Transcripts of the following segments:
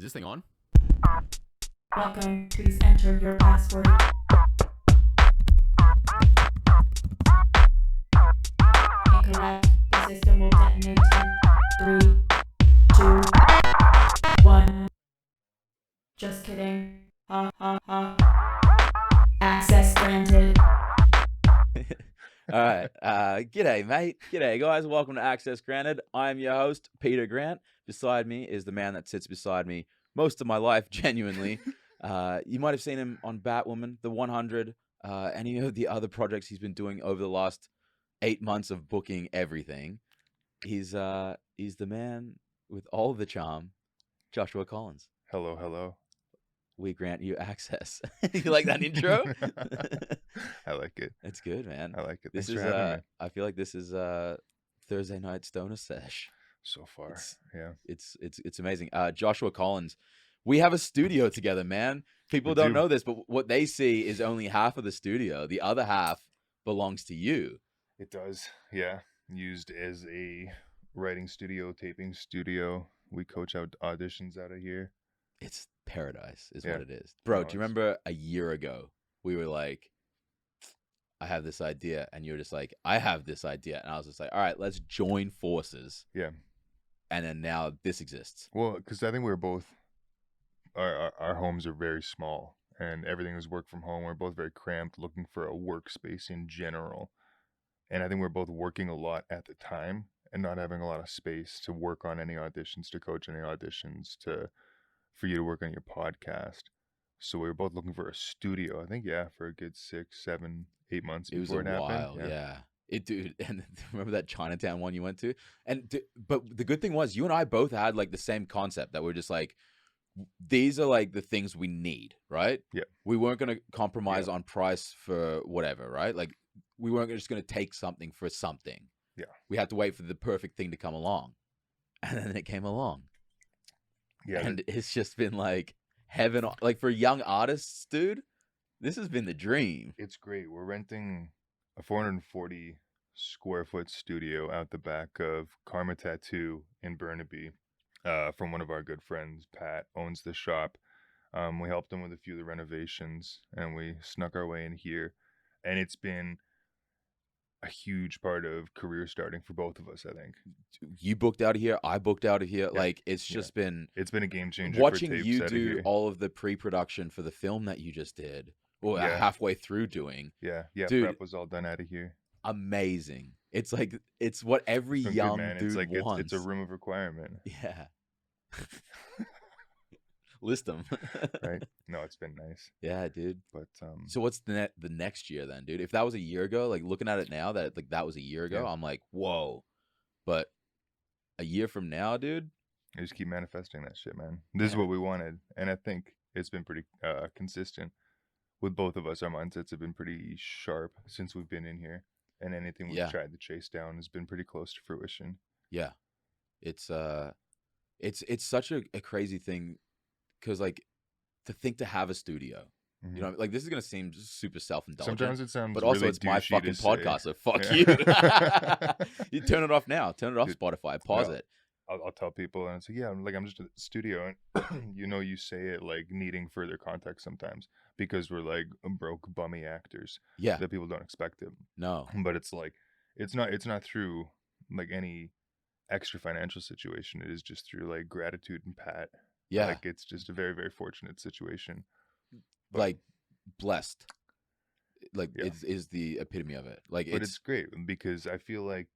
Is this thing on? Welcome. Please enter your password. Incorrect. The system will detonate in 3, 2, 1. Just kidding. Ha ha ha. Access granted. All right. G'day, mate. G'day, guys. Welcome to Access Granted. I'm your host, Peter Grant. Beside me is the man that sits beside me most of my life, genuinely. You might have seen him on Batwoman, The 100, any of the other projects he's been doing over the last 8 months of booking everything. He's the man with all the charm, Joshua Collins. Hello, hello. We grant you access. You like that intro? I like it. It's good, man. I like it. This Thanks is for having me. I feel like this is Thursday night stoner sesh. So far, yeah. It's amazing. Joshua Collins, we have a studio together, man. People We don't do. know this, but what they see is only half of the studio. The other half belongs to you. It does, yeah. Used as a writing studio, taping studio. We coach out auditions out of here. It's paradise, is Yeah. what it is. Bro, No, do you it's- remember a year ago we were like, I have this idea, and you were just like, I have this idea, and I was just like, all right, let's join forces. Yeah. And then now this exists. Well, because I think we're both, our homes are very small and everything is work from home. We're both very cramped, looking for a workspace in general. And I think we're both working a lot at the time and not having a lot of space to work on any auditions, to coach any auditions, for you to work on your podcast. So we were both looking for a studio. I think, yeah, for a good 6, 7, 8 months It was before a it happened. while, yeah. Dude, and remember that Chinatown one you went to? But the good thing was, you and I both had like the same concept that we're just like, these are like the things we need, right? Yeah. We weren't going to compromise on price for whatever, right? Like, we weren't just going to take something for something. Yeah. We had to wait for the perfect thing to come along. And then it came along. Yeah. And it's just been like heaven. Like, for young artists, dude, this has been the dream. It's great. We're renting a 440 square foot studio out the back of Karma Tattoo in Burnaby from one of our good friends. Pat owns the shop. We helped him with a few of the renovations and we snuck our way in here. And it's been a huge part of career starting for both of us, I think. You booked out of here. I booked out of here. Yeah. Like, it's just been It's been a game changer. watching for tapes you out of do here. all of the pre-production for the film that you just did, or Yeah. halfway through doing. Yeah, Dude. prep was all done out of here. Amazing. It's like, it's what every It's been young good, man. dude It's like wants. it's a room of requirement, Yeah. List them. right? No, it's been nice, Yeah, dude. but So what's the next year then, dude? If that was a year ago, like looking at it now, that was a year ago, Yeah. I'm like, whoa. But a year from now, dude, I just keep manifesting that shit, man. This is Yeah. what we wanted, and I think it's been pretty consistent with both of us. Our mindsets have been pretty sharp since we've been in here, and anything we've Yeah. tried to chase down has been pretty close to fruition. yeah. It's such a crazy thing, because like to think to have a studio, Mhm. you know, like this is gonna seem super self-indulgent. Sometimes it sounds, But also, really it's my douchey fucking to say. podcast, so fuck Yeah. you. You turn it off now. Turn it off, Dude, Spotify. Pause no. it. I'll tell people, and it's like, yeah, I'm just at the studio, and you say it like needing further context sometimes because we're like broke bummy actors Yeah. that people don't expect it. No. But it's like it's not through like any extra financial situation. It is just through like gratitude and Pat. Yeah. Like it's just a very, very fortunate situation. But, Like blessed. Like Yeah. is the epitome of it. Like but it's great because I feel like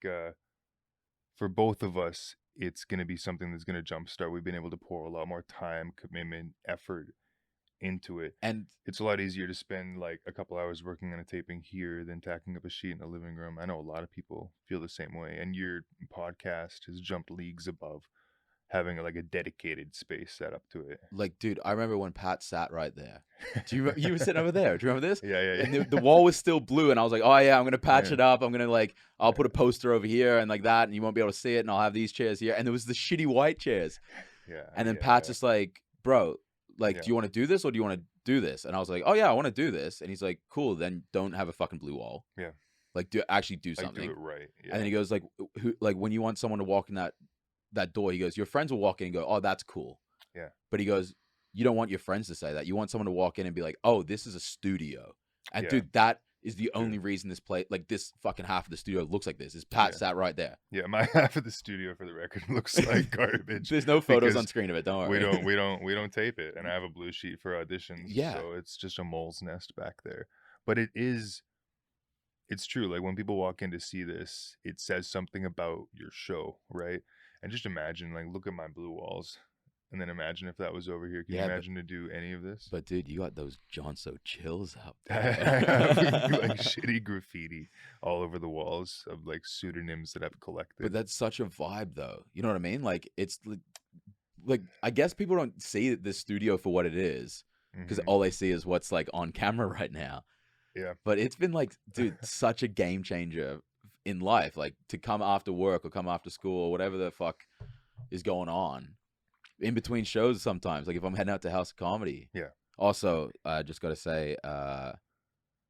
for both of us, it's going to be something that's going to jumpstart. We've been able to pour a lot more time, commitment, effort into it. and It's a lot easier to spend like a couple hours working on a taping here than tacking up a sheet in the living room. I know a lot of people feel the same way, and your podcast has jumped leagues above having like a dedicated space set up to it. like, dude, I remember when Pat sat right there. Do you were sitting over there? Do you remember this? Yeah, yeah, And yeah. the wall was still blue, and I was like, oh yeah, I'm gonna patch Yeah. it up. I'm gonna I'll put a poster over here and like that, and you won't be able to see it, and I'll have these chairs here. And there was the shitty white chairs. Yeah. And then yeah, Pat's yeah. just like, bro, like, Yeah. do you want to do this or do you want to do this? And I was like, oh yeah, I want to do this. And he's like, cool, then don't have a fucking blue wall. Yeah. Like, do like, something. do it right. Yeah. And then he goes like, who, like when you want someone to walk in that door, he goes, your friends will walk in and go, oh, that's cool. Yeah. But he goes, you don't want your friends to say that. You want someone to walk in and be like, oh, this is a studio. And Yeah. dude, that is the Dude. only reason this place, like this fucking half of the studio looks like this. Is Pat Yeah. sat right there. Yeah, my half of the studio, for the record, looks like garbage. There's no photos because on screen of it. Don't worry. we don't tape it, and I have a blue sheet for auditions. Yeah. So it's just a mole's nest back there. But it's true. Like when people walk in to see this, it says something about your show, right? And just imagine, like, look at my blue walls, and then imagine if that was over here. Can you imagine to do any of this? But dude, you got those Jonso Chills up I there. have like shitty graffiti all over the walls of like pseudonyms that I've collected. But that's such a vibe, though. You know what I mean? Like it's like I guess people don't see this studio for what it is because all they see is what's like on camera right now. Yeah. But it's been like, dude, such a game changer in life. Like to come after work or come after school or whatever the fuck is going on in between shows sometimes. Like if I'm heading out to House of Comedy. Yeah. Also, I just got to say,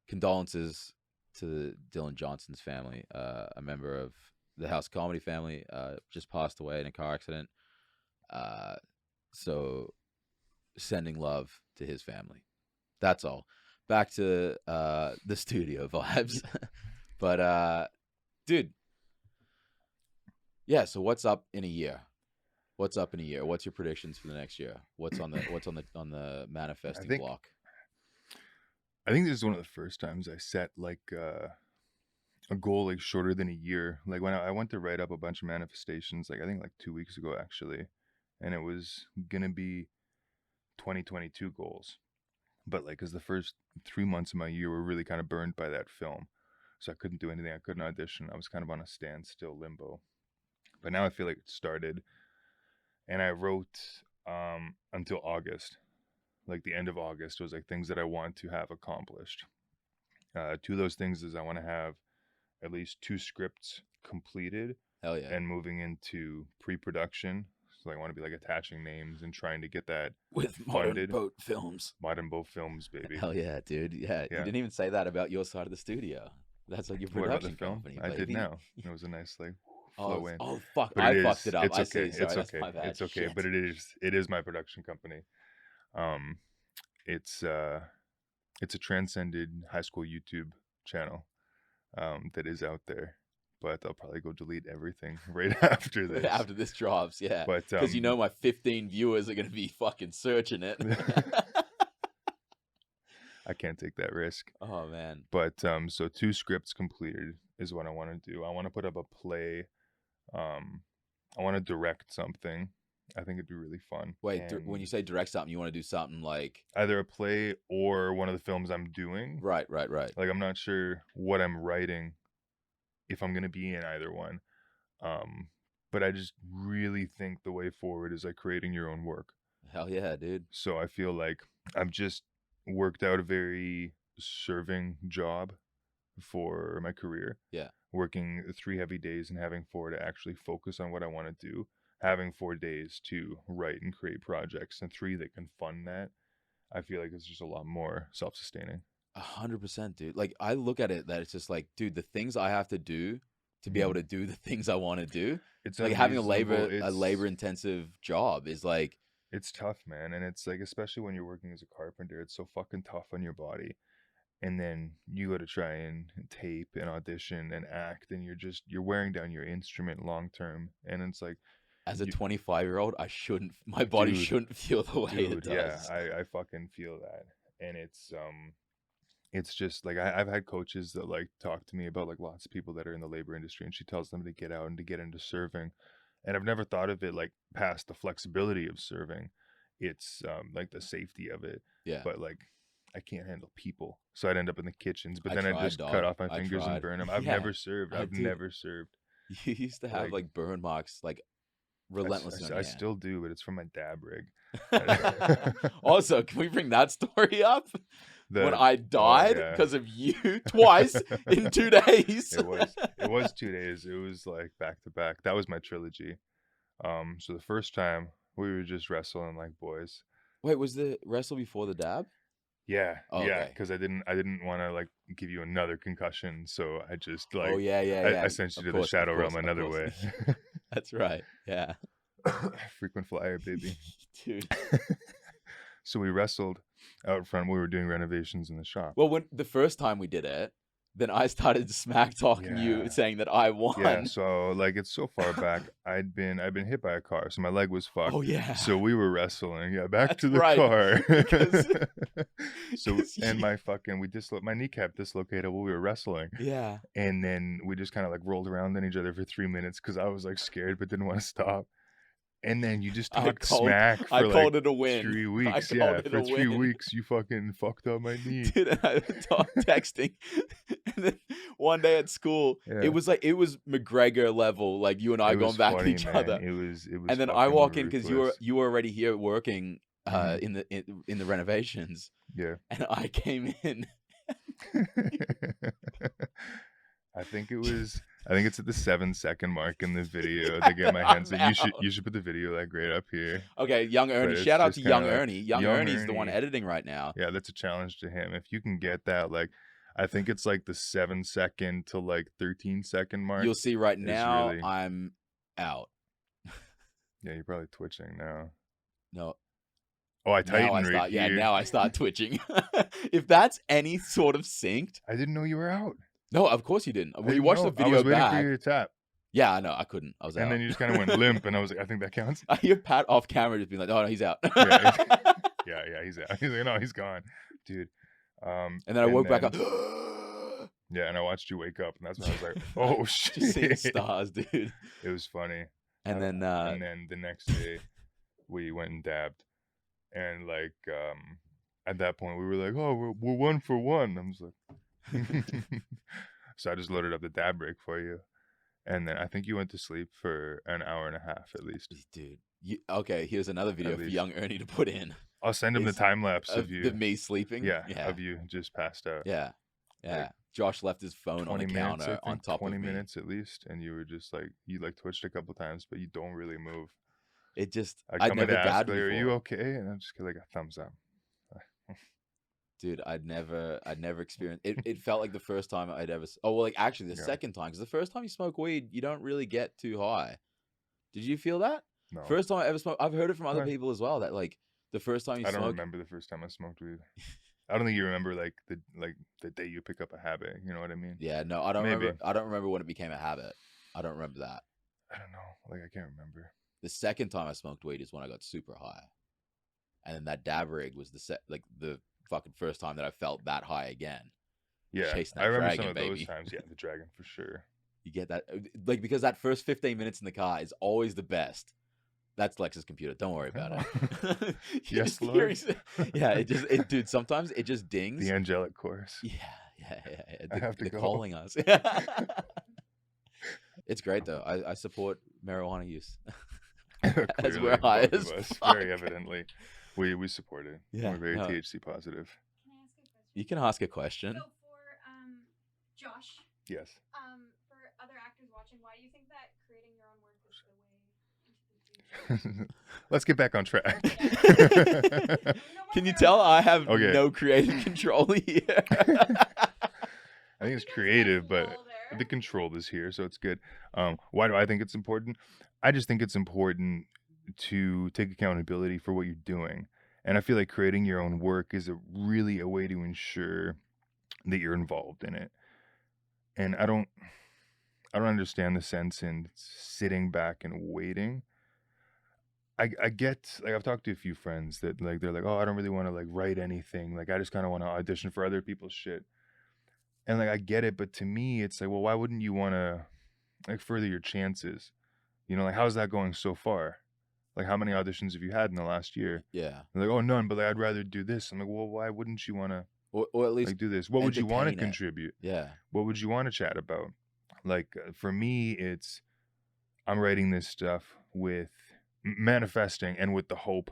condolences to Dylan Johnson's family. A member of the House of Comedy family just passed away in a car accident. So sending love to his family. That's all. Back to the studio vibes. But dude, yeah, so what's up in a year? What's up in a year? What's your predictions for the next year? What's on the manifesting block? I think this is one of the first times I set like a goal like shorter than a year. Like when I went to write up a bunch of manifestations, like I think like 2 weeks ago actually, and it was gonna be 2022 goals. But like, cause the first 3 months of my year were really kind of burned by that film, so I couldn't do anything. I couldn't audition. I was kind of on a standstill limbo. But now I feel like it started, and I wrote until August. Like the end of August was like things that I want to have accomplished. Two of those things is I want to have at least 2 scripts completed. Hell yeah. And moving into pre-production. So I want to be like attaching names and trying to get that with funded. Modern Boat Films. Modern Boat Films, baby. Hell yeah, dude. Yeah, you didn't even say that about your side of the studio. That's like your production company. I baby. did now. It was a nice like flow in. Oh fuck! But I fucked it up. It's I okay. see. Sorry, It's okay. my bad. It's okay. Shit. But it is my production company. It's a transcended high school YouTube channel that is out there, but I'll probably go delete everything right after this. After this drops, yeah. But because you know my 15 viewers are gonna be fucking searching it. I can't take that risk. Oh man. But so 2 scripts completed is what I want to do. I want to put up a play. I want to direct something. I think it'd be really fun. Wait, when you say direct something, you want to do something like either a play or one of the films I'm doing. Right. Like I'm not sure what I'm writing, if I'm gonna be in either one. But I just really think the way forward is like creating your own work. Hell yeah, dude. So I feel like I've just worked out a very serving job for my career. Yeah. Working 3 heavy days and having 4 to actually focus on what I want to do. Having 4 days to write and create projects and 3 that can fund that. I feel like it's just a lot more self-sustaining. 100%, dude. Like I look at it that it's just like, dude, the things I have to do to be able to do the things I want to do. It's like having a labor intensive job is like, it's tough, man. And it's like, especially when you're working as a carpenter, it's so fucking tough on your body. And then you got to try and tape and audition and act, and you're wearing down your instrument long term. And it's like, as a 25-year-old, my body shouldn't feel the way it does. Yeah, I fucking feel that. And it's just like I've had coaches that like talk to me about like lots of people that are in the labor industry, and she tells them to get out and to get into serving. And I've never thought of it like past the flexibility of serving. It's like the safety of it. Yeah. But like I can't handle people, so I'd end up in the kitchens. But then I'd just cut off my fingers and burn them. I've never served. I've never served. You used to have like burn marks, like relentlessly. I still do, but it's from my dab rig. Also, can we bring that story up? When I died because of you twice in 2 days. It was 2 days. It was like back to back. That was my trilogy. So the first time we were just wrestling like boys. Wait, was the wrestle before the dab? Yeah, because I didn't want to like give you another concussion, so I just like I sent you to the shadow realm another way. That's right. Yeah. Frequent flyer, baby. Dude. So we wrestled out front. We were doing renovations in the shop. Well, when the first time we did it, then I started smack talking you, Yeah. saying that I won. Yeah, so like it's so far back. I'd been hit by a car, so my leg was fucked. Oh yeah. So we were wrestling. Yeah, back That's to the right, car. because- So 'cause and you- my kneecap dislocated while we were wrestling. Yeah. And then we just kind of like rolled around on each other for 3 minutes because I was like scared but didn't want to stop. And then you just I talked called- smack for I like called it a win. 3 weeks. I Yeah, called it for a 3 win. weeks you fucking fucked up my knee. Dude, and I was texting, and then one day at school, Yeah. it was McGregor level, like you and I It going was back at funny, each man. other. It was And then I fucking walk in because ruthless. you were already here working Mhm. in the renovations, Yeah. and I came in. I think it's at the 7-second mark in the video to get my hands. I'm You should put the video like right up here. Okay, Young Ernie. it's Shout out to just kinda Young like, Ernie. Young Young Ernie's the one Ernie. editing right now. Yeah, that's a challenge to him. If you can get that, like, I think it's like the 7-second to like 13-second mark. You'll see right is now really- I'm out. Yeah, you're probably twitching now. No, Oh, I now I tightened start. right Yeah, here. now I start twitching. If that's any sort of synced, I didn't know you were out. no, of course you didn't. I We didn't watched know. the I video was waiting back. for you to tap, Yeah, I know. I couldn't. I was out. and then you just kind of went limp, and I was like, I think that counts. I hear Pat off camera just being like, "Oh no, he's out." Yeah, he's out. He's like, no, he's gone, dude. And then I woke back up. Yeah, and I watched you wake up, and that's when I was like, oh Just seeing shit. stars, dude. It was funny. And then And then the next day, we went and dabbed, and like at that point, we were like, oh, we're 1 for 1. I was like, so I just loaded up the dab rig for you, and then I think you went to sleep for an hour and a half at least. dude, okay, here's another video for least. Young Ernie to put in I'll send him the It's time lapse of of you. me sleeping. Yeah, yeah, of you just passed out. yeah. Like, Josh left his phone on 20 the minutes, counter I on think, top 20 of me. minutes at least, and you were just like, you like twitched a couple times, but you don't really move. It just, I I'd come in never to ask, dabbed like, are you before. okay? And I'm just like a thumbs up. Dude, I'd never experienced it. It felt like the first time I'd ever. Oh well, like actually the Yeah. second time, because the first time you smoke weed, you don't really get too high. Did you feel that? No, First time I ever smoked. I've heard it from other Right. people as well that like the first time you I don't smoke. remember the first time I smoked weed. I don't think you remember like the day you pick up a habit. You know what I mean? Yeah, no, I don't Maybe. remember. I don't remember when it became a habit. I don't remember that. I don't know. Like I can't remember. The second time I smoked weed is when I got super high, and then that dab rig was the fucking first time that I felt that high again. Yeah, Chasing I that remember dragon, some of baby. those times. Yeah, the dragon for sure. You get that, like, because that first 15 minutes in the car is always the best. That's Lex's computer. Don't worry about it. You Yes, just hear Lord. it- yeah, dude. Sometimes it just dings. The angelic chorus. Yeah. I have to They're go. calling us. It's great though. I support marijuana use. As we're Clearly, high both of as us, very fuck. evidently, we support it. Yeah, We're very no. THC positive. Can I ask a question? You can ask a question. So for Josh, Yes. for other actors watching, why do you think that creating your own work is the way into the future? Let's get back on track. Can you tell I have Okay. no creative control here? I think it's creative, but the control is here, so it's good. Why do I think it's important? I just think it's important to take accountability for what you're doing. And I feel like creating your own work is really a way to ensure that you're involved in it. And I don't understand the sense in sitting back and waiting. I get, like, I've talked to a few friends that like they're like, oh, I don't really want to like write anything. Like I just kind of want to audition for other people's shit. And like I get it, but to me it's like, well, why wouldn't you want to like further your chances? You know, like how's that going so far? Like how many auditions have you had in the last year? Yeah, They're like, oh, none, but like, I'd rather do this. I'm like, well, why wouldn't you want to or at least like do this? What would you want to entertain it. contribute? yeah. What would you want to chat about? Like for me, it's I'm writing this stuff with manifesting and with the hope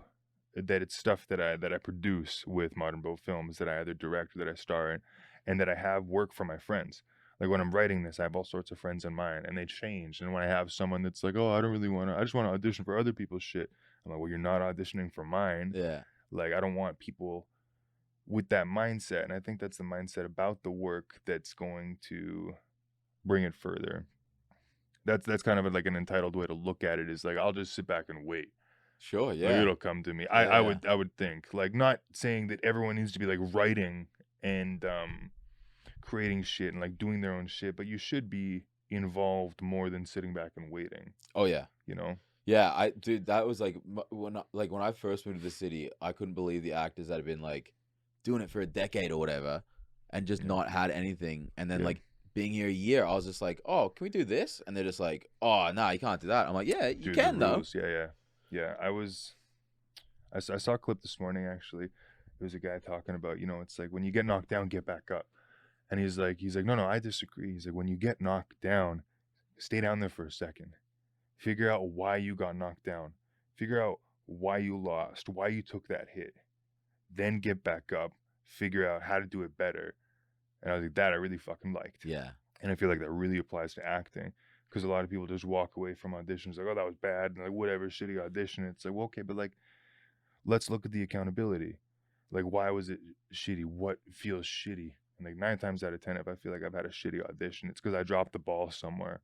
that it's stuff that I produce with Modern Boat Films, that I either direct or that I star in, and that I have work from my friends. Like when I'm writing this, I have all sorts of friends in mind, and they change. And when I have someone that's like, oh, I don't really want to, I just want to audition for other people's shit. I'm like, well, you're not auditioning for mine. Yeah. Like I don't want people with that mindset. And I think that's the mindset about the work that's going to bring it further. That's kind of like an entitled way to look at it. Is like I'll just sit back and wait. Sure, Like yeah. it'll come to me. Yeah, I yeah. would think, like, not saying that everyone needs to be like writing and creating shit and like doing their own shit, but you should be involved more than sitting back and waiting. Oh yeah. You know? Yeah, dude, that was like when I first moved to the city, I couldn't believe the actors that had been like doing it for a decade or whatever, and just Yeah. not had anything. And then Yeah. like being here a year, I was just like, oh, can we do this? And they're just like, oh, no, you can't do that. I'm like, yeah, you Dude, can the though. rules. Yeah. I saw a clip this morning actually. There was a guy talking about, it's like when you get knocked down, get back up. And he's like, no, I disagree. He's like, when you get knocked down, stay down there for a second. Figure out why you got knocked down. Figure out why you lost, why you took that hit. Then get back up. Figure out how to do it better. And I was like, that I really fucking liked. Yeah. And I feel like that really applies to acting. Because a lot of people just walk away from auditions like, oh, that was bad. And like, whatever, shitty audition. It's like, well, okay, but like, let's look at the accountability. Like, why was it shitty? What feels shitty? And like 9 times out of 10, if I feel like I've had a shitty audition, it's because I dropped the ball somewhere.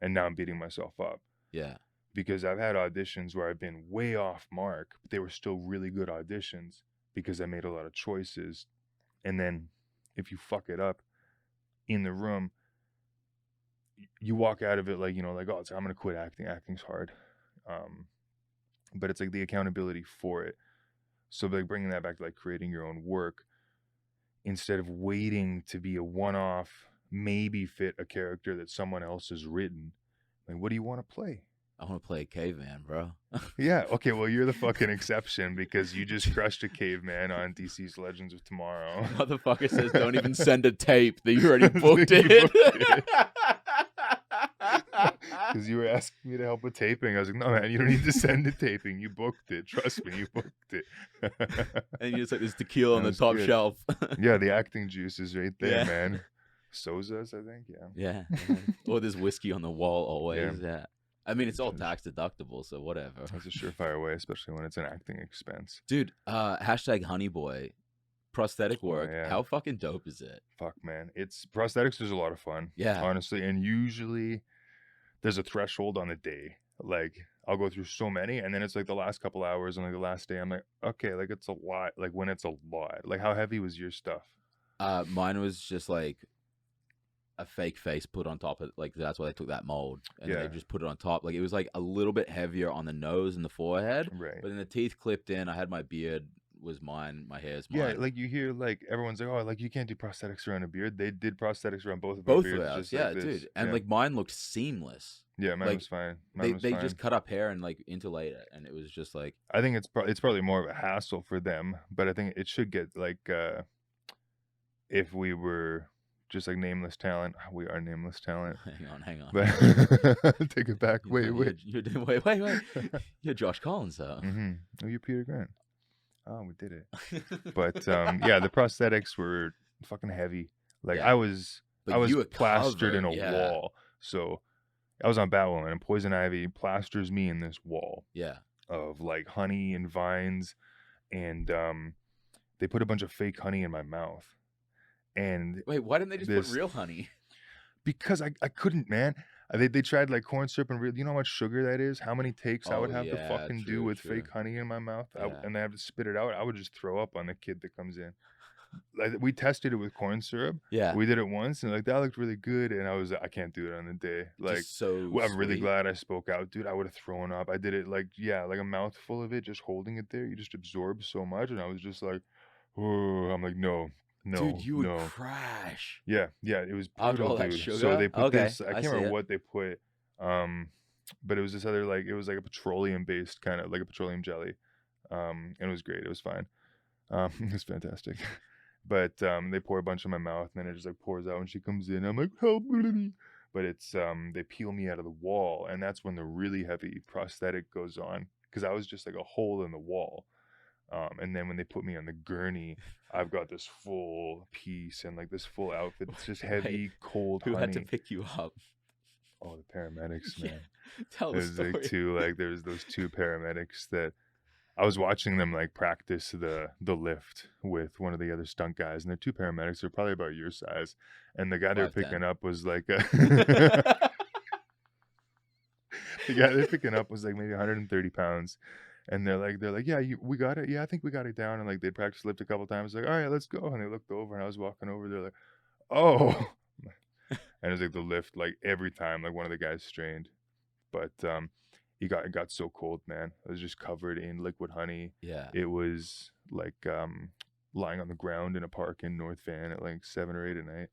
And now I'm beating myself up. Yeah. Because I've had auditions where I've been way off mark, but they were still really good auditions because I made a lot of choices. And then if you fuck it up in the room, you walk out of it like, like, oh, I'm going to quit acting. Acting's hard. But it's like the accountability for it. So like bringing that back to like creating your own work instead of waiting to be a one-off, maybe fit a character that someone else has written. Like, what do you want to play? I want to play a caveman, bro. Yeah. Okay. Well, you're the fucking exception because you just crushed a caveman on DC's Legends of Tomorrow. Motherfucker says don't even send a tape that you already You booked booked it. Because you were asking me to help with taping. I was like, no, man, you don't need to send the taping. You booked it. Trust me, you booked it. And you just like, there's tequila on That the was top good. shelf. Yeah, the acting juice is right there, Yeah. man. Soza's, I think. Yeah. Yeah. Or there's whiskey on the wall always. Yeah. Yeah. I mean, it's all tax deductible, so whatever. That's a surefire way, especially when it's an acting expense. Dude, hashtag honeyboy, prosthetic work. yeah. How fucking dope is it? Fuck, man. It's prosthetics is a lot of fun. Yeah. Honestly. And usually there's a threshold on the day. Like, I'll go through so many, and then it's like the last couple hours and like the last day, I'm like, okay, like it's a lot. Like when it's a lot. Like how heavy was your stuff? Mine was just like a fake face put on top of it. Like that's why they took that mold and Yeah. they just put it on top. Like it was like a little bit heavier on the nose and the forehead, Right. but then the teeth clipped in. I had my beard was mine, my hair's mine. Yeah, like you hear like everyone's like, oh, like you can't do prosthetics around a beard. They did prosthetics around both of our Both beards. of ours, just yeah, like this. dude. And yeah. like mine looked seamless. Yeah, mine like, was fine. They just cut up hair and like interlaid it, and it was just like I think it's probably more of a hassle for them, but I think it should get like if we were just like nameless talent. We are nameless talent. hang on. But take it back. Wait. Wait. You're Josh Collins, though. Mm-hmm. Oh, you're Peter Grant. Oh, we did it. But yeah, the prosthetics were fucking heavy. Like Yeah. I was But I was you were plastered in a covered, yeah. wall. So I was on Batwoman, and Poison Ivy plasters me in this wall Yeah. of like honey and vines, and they put a bunch of fake honey in my mouth. And Wait, why didn't they just This- put real honey? because I couldn't, man. They tried like corn syrup and real. You know how much sugar that is? How many takes I would Oh, have to yeah, fucking do true, with true. fake honey in my mouth, Yeah. and I have to spit it out. I would just throw up on the kid that comes in. Like we tested it with corn syrup. Yeah. We did it once, and like that looked really good. And I can't do it on the day. Like Just so well, I'm really sweet. glad I spoke out, dude. I would have thrown up. I did it like like a mouthful of it, just holding it there. You just absorb so much, and I was just like, oh, I'm like no. Dude, you would no. crash. Yeah, it was After brutal, all that dude. sugar? So they put Okay, this. I I can't see remember it. what they put. But it was this other like it was like a petroleum based kind of like a petroleum jelly. And it was great. It was fine. It was fantastic. But they pour a bunch in my mouth, and then it just like pours out when she comes in. I'm like, help me. But it's they peel me out of the wall, and that's when the really heavy prosthetic goes on, because I was just like a hole in the wall. And then when they put me on the gurney, I've got this full piece and like this full outfit. It's just heavy, cold Who honey. had to pick you up? Oh, the paramedics, Yeah. man. Tell the There's story. like there's those 2 paramedics that I was watching them like practice the lift with one of the other stunt guys, and they're 2 paramedics. They're probably about your size, and the guy they were 5'10". picking up was like The guy they're picking up was like maybe 130 pounds. And they're like, yeah, we got it. Yeah, I think we got it down. And like they practiced lift a couple times. Like, all right, let's go. And they looked over, and I was walking over. They're like, oh. And it was like the lift, like every time, like one of the guys strained. But it got so cold, man. It was just covered in liquid honey. Yeah. It was like lying on the ground in a park in North Van at like 7 or 8 at night.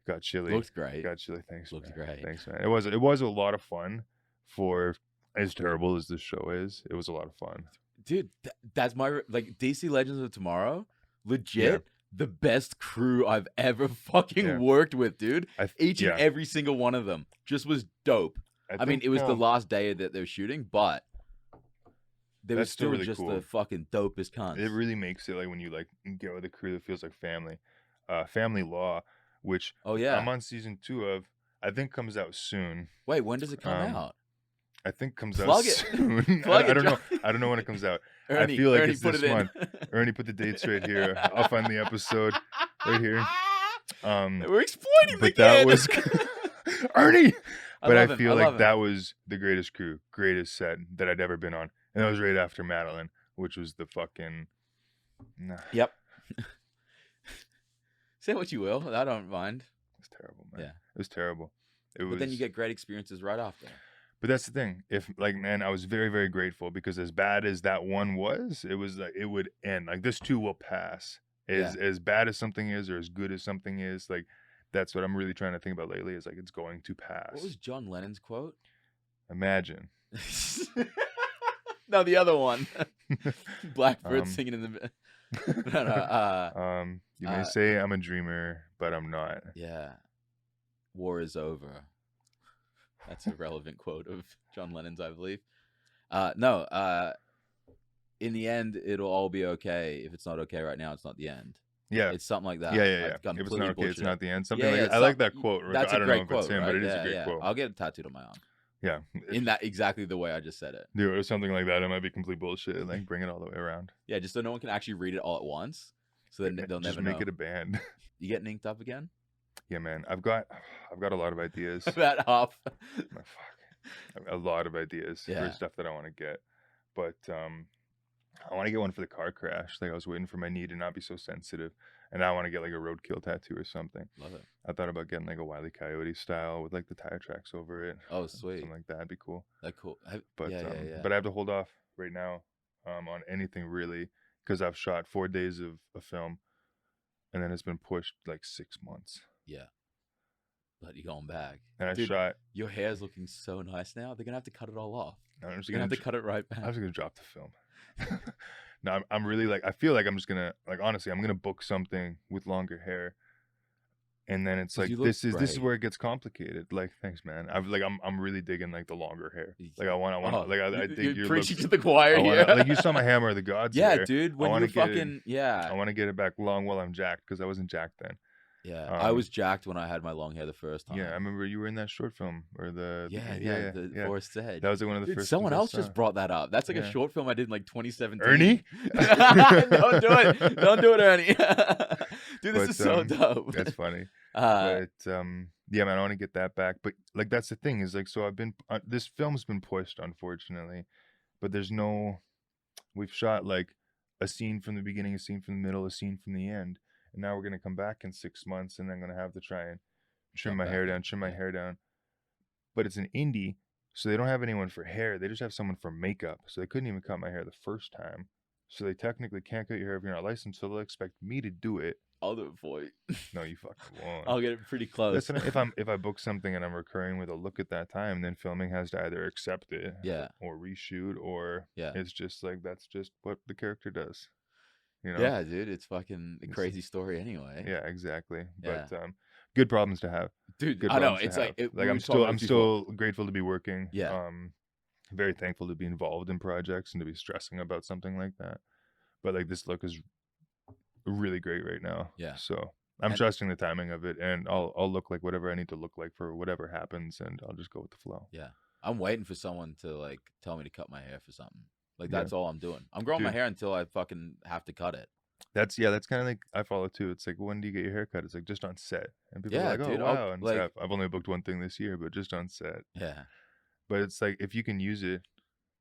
Got chilly. Looked great. Got chilly. Thanks. Looked man. great. Thanks, man. It was a lot of fun. For as terrible as this show is, it was a lot of fun. Dude, that's my like DC Legends of Tomorrow. Legit, the best crew I've ever fucking worked with, dude. Each and every single one of them just was dope. I mean, it was the last day that they were shooting, but they were still really just the fucking dopest cunts. It really makes it like when you like get with a crew that feels like family. Family Law, which I'm on season 2 of. I think comes out soon. Wait, when does it come out? I think comes out soon. I don't know. I don't know when it comes out. Ernie, I feel like Ernie, it's put this it in. month. Ernie, put the dates right here. I'll find the episode right here. We're exploiting the But that kid. was Ernie. But I love feel him. like that was the greatest crew, greatest set that I'd ever been on, and that was right after Madeline, which was the fucking. Yep. Say what you will. I don't mind. It's terrible, man. Yeah. It was terrible. But then you get great experiences right after. But that's the thing. If like, man, I was very, very grateful because as bad as that one was, it was like it would end. Like this too will pass. As bad as something is, or as good as something is, like that's what I'm really trying to think about lately. Is like it's going to pass. What was John Lennon's quote? Imagine. No, the other one. Blackbird singing in the. You may say I'm a dreamer, but I'm not. Yeah. War is over. That's a relevant quote of John Lennon's, I believe. In the end, it'll all be okay. If it's not okay right now, it's not the end. Yeah. It's something like that. Yeah. If it's not okay, it's not the end. Something like I like that quote. That's I don't a great know if quote, it's him, right? but it is a great quote. I'll get it tattooed on my arm. Yeah. In that exactly the way I just said it. Dude, or something like that. It might be complete bullshit. Like bring it all the way around. Yeah, just so no one can actually read it all at once. So then they'll just never make know. it a band. You getting inked up again? Yeah, man. I've got a lot of ideas. About half. A lot of ideas for stuff that I want to get. But I want to get one for the car crash. Like I was waiting for my knee to not be so sensitive. And I want to get like a roadkill tattoo or something. Love it. I thought about getting like a Wile E. Coyote style with like the tire tracks over it. Oh, sweet. Something like that. That'd be cool. That's cool. But I have to hold off right now on anything really because I've shot 4 days of a film and then it's been pushed like 6 months. Yeah. But you're going back. And Dude, I shot. Your hair's looking so nice now. They're going to have to cut it all off. They're going to have to cut it right back. I'm just going to drop the film. No, I'm really like, I feel like I'm just going to, like, honestly, I'm going to book something with longer hair. And then it's like, this is where it gets complicated. Like, thanks, man. I'm really digging like the longer hair. Like I dig you're your preaching look. to the choir here. Like you saw my Hammer of the Gods. Yeah, hair. dude. When you fucking, I want to get it back long while I'm jacked because I wasn't jacked then. Yeah, I was jacked when I had my long hair the first time. Yeah, I remember you were in that short film or the Forest's Edge. That was like one of the first. Someone else just brought that up. That's like a short film I did in like 2017. Ernie, don't do it. Don't do it, Ernie. Dude, this is so dope. That's funny. But yeah, man, I want to get that back. But like that's the thing is like, so I've been this film's been pushed, unfortunately, but there's no. We've shot like a scene from the beginning, a scene from the middle, a scene from the end. And now we're going to come back in 6 months and I'm going to have to try and trim my hair down. But it's an indie, so they don't have anyone for hair. They just have someone for makeup. So they couldn't even cut my hair the first time. So they technically can't cut your hair if you're not licensed. So they'll expect me to do it. I'll do it for you. No, you fucking won't. I'll get it pretty close. Listen, if I book something and I'm recurring with a look at that time, then filming has to either accept it or reshoot or it's just like that's just what the character does. You know? Yeah, dude, it's fucking a crazy story anyway. Yeah, exactly. But good problems to have, dude. Good I know it's like I'm still grateful to be working. Yeah, very thankful to be involved in projects and to be stressing about something like that. But like this look is really great right now. Yeah. So I'm trusting the timing of it, and I'll look like whatever I need to look like for whatever happens, and I'll just go with the flow. Yeah, I'm waiting for someone to like tell me to cut my hair for something. Like that's all I'm doing. I'm growing my hair until I fucking have to cut it. That's kind of like I follow too. It's like, when do you get your hair cut? It's like just on set, and people are like, oh dude, wow. And like, I've only booked one thing this year, but just on set. Yeah, But it's like if you can use it,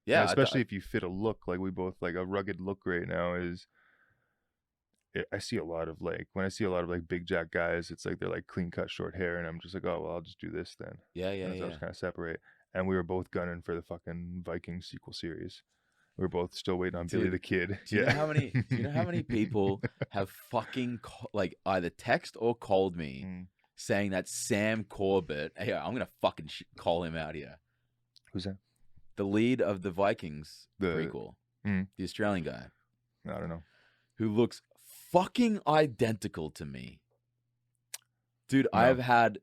Yeah, especially if you fit a look, like we both like a rugged look right now is. I see a lot of like when I see a lot of like big jack guys, it's like they're like clean cut short hair, and I'm just like, oh well, I'll just do this then. yeah, And that's how I was kind of separate. And we were both gunning for the fucking Viking sequel series. We were both still waiting on Billy Dude, the Kid. Do you know how many? Do you know how many people have fucking like either text or called me Mm. saying that Sam Corbett? Hey, I'm gonna fucking call him out here. Who's that? The lead of the Vikings The- prequel, Mm. the Australian guy I don't know. who looks fucking identical to me. Dude, No. I've had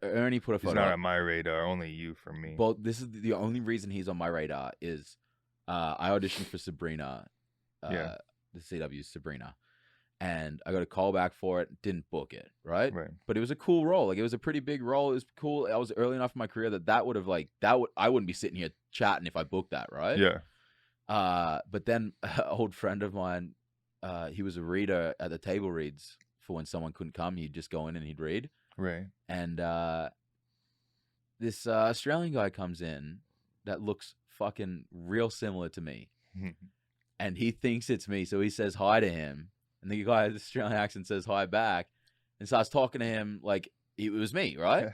Ernie put a He's photo. not up. on my radar. Only you for me. Well, this is the only reason he's on my radar is I auditioned for Sabrina, Yeah. the CW's Sabrina, and I got a call back for it. Didn't book it, right? Right. But it was a cool role. Like it was a pretty big role. It was cool. I was early enough in my career that would have I wouldn't be sitting here chatting if I booked that, right? Yeah. But then an old friend of mine, he was a reader at the table reads for when someone couldn't come. He'd just go in and he'd read. Right. And this Australian guy comes in that looks fucking real similar to me. And he thinks it's me. So he says hi to him. And the guy with the Australian accent says hi back and starts talking to him like it was me, right?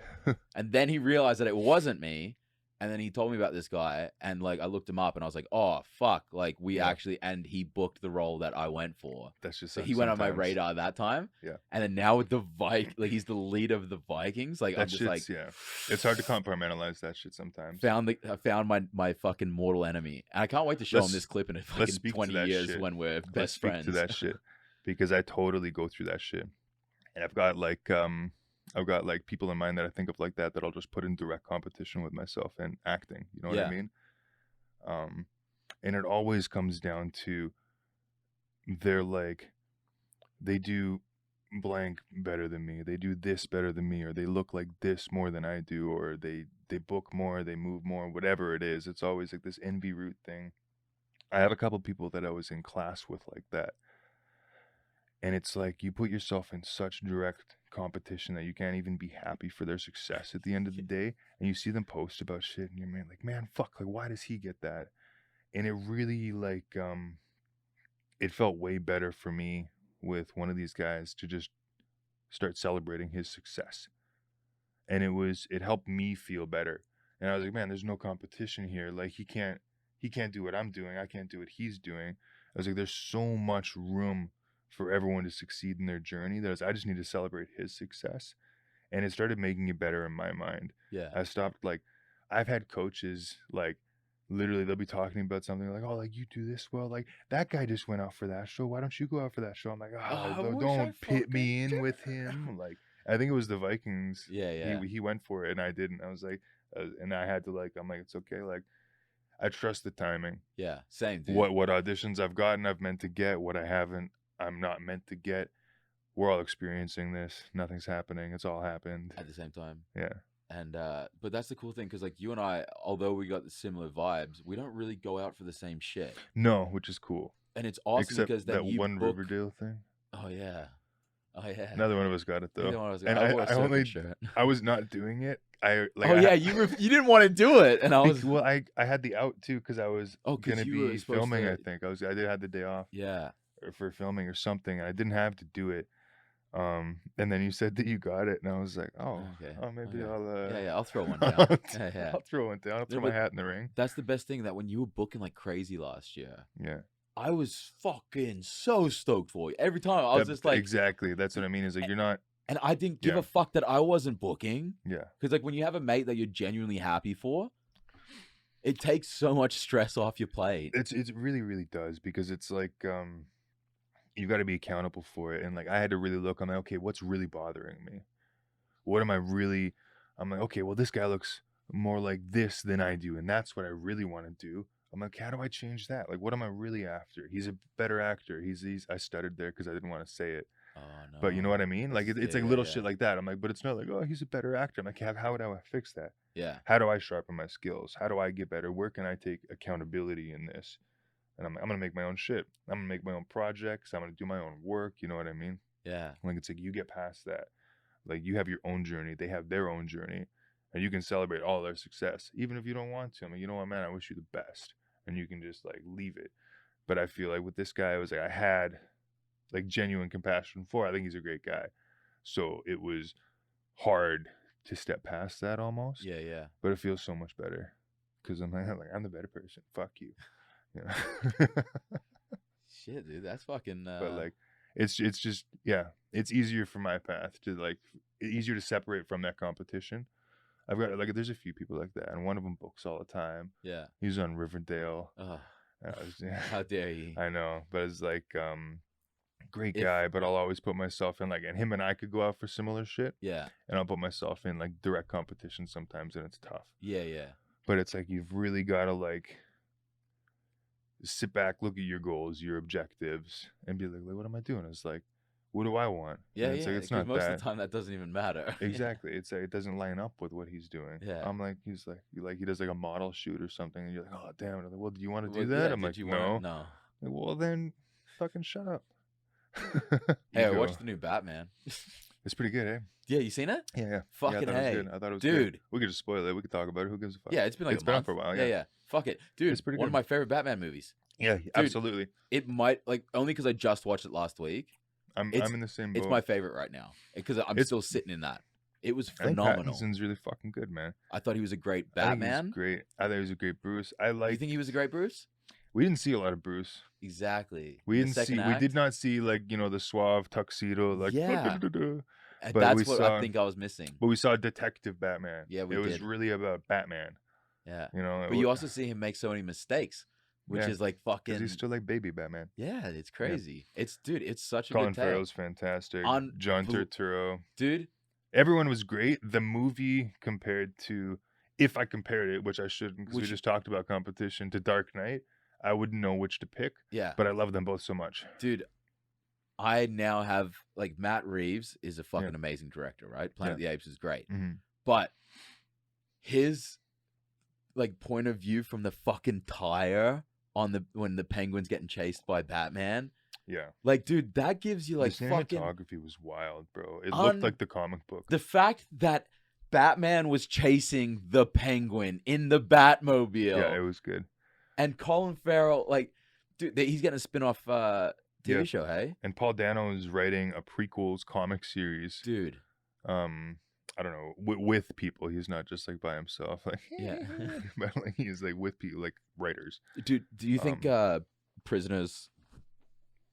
And then he realized that it wasn't me. And then he told me about this guy, and like I looked him up, and I was like, "Oh fuck!" Like we Yeah. actually, and he booked the role that I went for. That's just So he went on my sometimes. radar that time. Yeah. And then now with the like he's the lead of the Vikings. Like That I'm just shit's like, yeah. It's hard to compartmentalize that shit sometimes. I found my fucking mortal enemy, and I can't wait to show him Let's- this clip in let's fucking speak to 20 that years shit. when we're Let's best speak friends. to that shit because I totally go through that shit, and I've got like people in mind that I think of like that I'll just put in direct competition with myself and acting. You know what Yeah. I mean? And it always comes down to they're like they do blank better than me, they do this better than me, or they look like this more than I do, or they book more, they move more, whatever it is. It's always like this envy root thing. I have a couple people that I was in class with like that, and it's like you put yourself in such direct competition that you can't even be happy for their success at the end of the day. And you see them post about shit and you're like, man, fuck, like why does he get that? And it really like it felt way better for me with one of these guys to just start celebrating his success. And it helped me feel better. And I was like, man, there's no competition here. Like he can't do what I'm doing, I can't do what he's doing. I was like, there's so much room for everyone to succeed in their journey that I just need to celebrate his success. And it started making it better in my mind. Yeah. I stopped like I've had coaches like literally they'll be talking about something like, oh, like you do this well, like that guy just went out for that show, why don't you go out for that show? I'm like, I oh, wish I don't pit me fucking in with him. Like I think it was the Vikings. Yeah. He went for it and I didn't. I was like and I had to like, I'm like, it's okay, like I trust the timing. Yeah. Same, dude. What auditions I've gotten, I've meant to get. What I haven't, I'm not meant to get. We're all experiencing this. Nothing's happening. It's all happened. At the same time. Yeah. And but that's the cool thing, because like you and I, although we got the similar vibes, we don't really go out for the same shit. No, which is cool. And it's awesome Except because then that you one book... Riverdale thing. Oh yeah. Neither one of us got it though. Neither one of us got... And I wore a surfing only, shirt. I was not doing it. I like. Oh I yeah, you didn't want to do it, and I was... Well, I had the out too because I was 'cause gonna you were be supposed filming. to- I think I did have the day off. Yeah. Or for filming or something. I didn't have to do it. And then you said that you got it, and I was like, oh, Okay. maybe Okay. I'll. Yeah, I'll throw one down. Yeah. I'll throw one down. I'll throw but- my hat in the ring. That's the best thing, that when you were booking like crazy last year, Yeah. I was fucking so stoked for you. Every time I was just like... exactly. That's what I mean. Is like you're not. And I didn't give Yeah. a fuck that I wasn't booking. Yeah. Because like when you have a mate that you're genuinely happy for, it takes so much stress off your plate. It really really does, because it's like you got to be accountable for it, and like I had to really look. I'm like, okay, what's really bothering me? What am I really? I'm like, okay, well this guy looks more like this than I do, and that's what I really want to do. I'm like, how do I change that? Like, what am I really after? He's a better actor. He's I stuttered there because I didn't want to say it. Oh no. But you know what I mean? Like it's Yeah, like little yeah. shit like that. I'm like, but it's not like, oh, he's a better actor. I'm like, how would I fix that? Yeah. How do I sharpen my skills? How do I get better? Where can I take accountability in this? And I'm gonna make my own shit. I'm gonna make my own projects. I'm gonna do my own work. You know what I mean? Yeah. Like it's like you get past that. Like you have your own journey. They have their own journey. and you can celebrate all their success, even if you don't want to. I'm like, you know what, man, I wish you the best, and you can just like leave it. But I feel like with this guy, it was like I had like genuine compassion for. I think he's a great guy, so it was hard to step past that almost. Yeah, yeah. But it feels so much better because I'm like I'm the better person. Fuck you. You know? Shit, dude, that's fucking. But like, it's just it's easier for my path to like easier to separate from that competition. I've got like there's a few people like that, and one of them books all the time. yeah. He's on Riverdale. How dare you? I know, but it's like great If- guy, but I'll always put myself in like, and him and I could go out for similar shit, Yeah, and I'll put myself in like direct competition sometimes, and it's tough. yeah, yeah. But it's like you've really got to like sit back, look at your goals, your objectives, and be like, what am I doing? It's like, what do I want? Yeah, and it's yeah. like, it's 'cause not most that. of the time that doesn't even matter. Exactly. It's like it doesn't line up with what he's doing. Yeah. I'm like, he's like he does like a model shoot or something, and you're like, oh damn. And I'm like, well, do you want to Well, do that? yeah, I'm did like, you no. wanna- no. Like, well, then fucking shut up. Hey, I Ego. watched the new Batman. It's pretty good, eh? Yeah, you seen it? Yeah, yeah. Fucking yeah, I thought it was hey, good. I thought it was dude. good. We could just spoil it. We could talk about it. Who gives a fuck? Yeah, it's been like It's a been month. up for a while. Yeah, Yeah, yeah. Fuck it, dude. It's pretty One of good. my favorite Batman movies. yeah, absolutely. It might like only because I just watched it last week. I'm It's- in the same boat. It's my favorite right now because I'm It's- still sitting in that. It was I think phenomenal. Pattinson's really fucking good, man. I thought he was a great I think Batman. he's great. I think he was a great Bruce. I You like. think he was a great Bruce? We didn't see a lot of Bruce. Exactly. We In the didn't see. second We act, did not see like the suave tuxedo like. Yeah. But That's we what I saw- think I was missing. But we saw Detective Batman. Yeah, we It was did. really about Batman. Yeah. You know. But you also see him make so many mistakes, which Yeah, is like because fucking. he's still like baby Batman. Yeah, it's crazy. It's dude, it's such a Colin good take. Farrell's fantastic. On John who- Turturro. Dude, Everyone was great. The movie compared to, if I compared it, which I shouldn't, because we Which- just talked about competition, to Dark Knight, I wouldn't know which to pick. yeah. But I love them both so much. Dude, I now have like Matt Reeves is a fucking amazing director, right? Planet of the Apes is great. hmm But his like point of view from the fucking tire on the when the penguin's getting chased by Batman, Yeah. like dude, that gives you like the fucking cinematography was wild, bro. It Un- looked like the comic book. the fact that Batman was chasing the penguin in the Batmobile. Yeah, it was good. And Colin Farrell, like, dude, he's getting a spin-off TV Yeah. show, hey? And Paul Dano is writing a prequels comic series. Dude. I don't know, with people. He's not just like by himself. Like Yeah. but like he's like with people, like writers. Dude, do you think Prisoners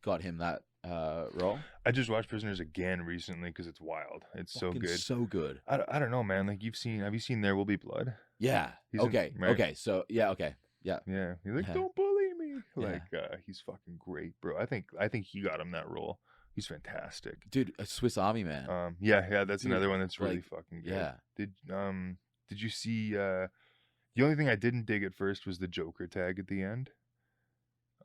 got him that role? I just watched Prisoners again recently because it's wild. It's so Fucking good. So good. I don't know, man. Like have you seen There Will Be Blood? Yeah. He's in- Okay. right? Okay. So, yeah, okay. Yeah. Yeah. He's like, Yeah. don't bully me. Yeah. Like he's fucking great, bro. I think he got him that role. He's fantastic. Dude, a Swiss Army Man. Yeah, that's Dude, another one that's really like, fucking good. yeah. Did you see the only thing I didn't dig at first was the Joker tag at the end.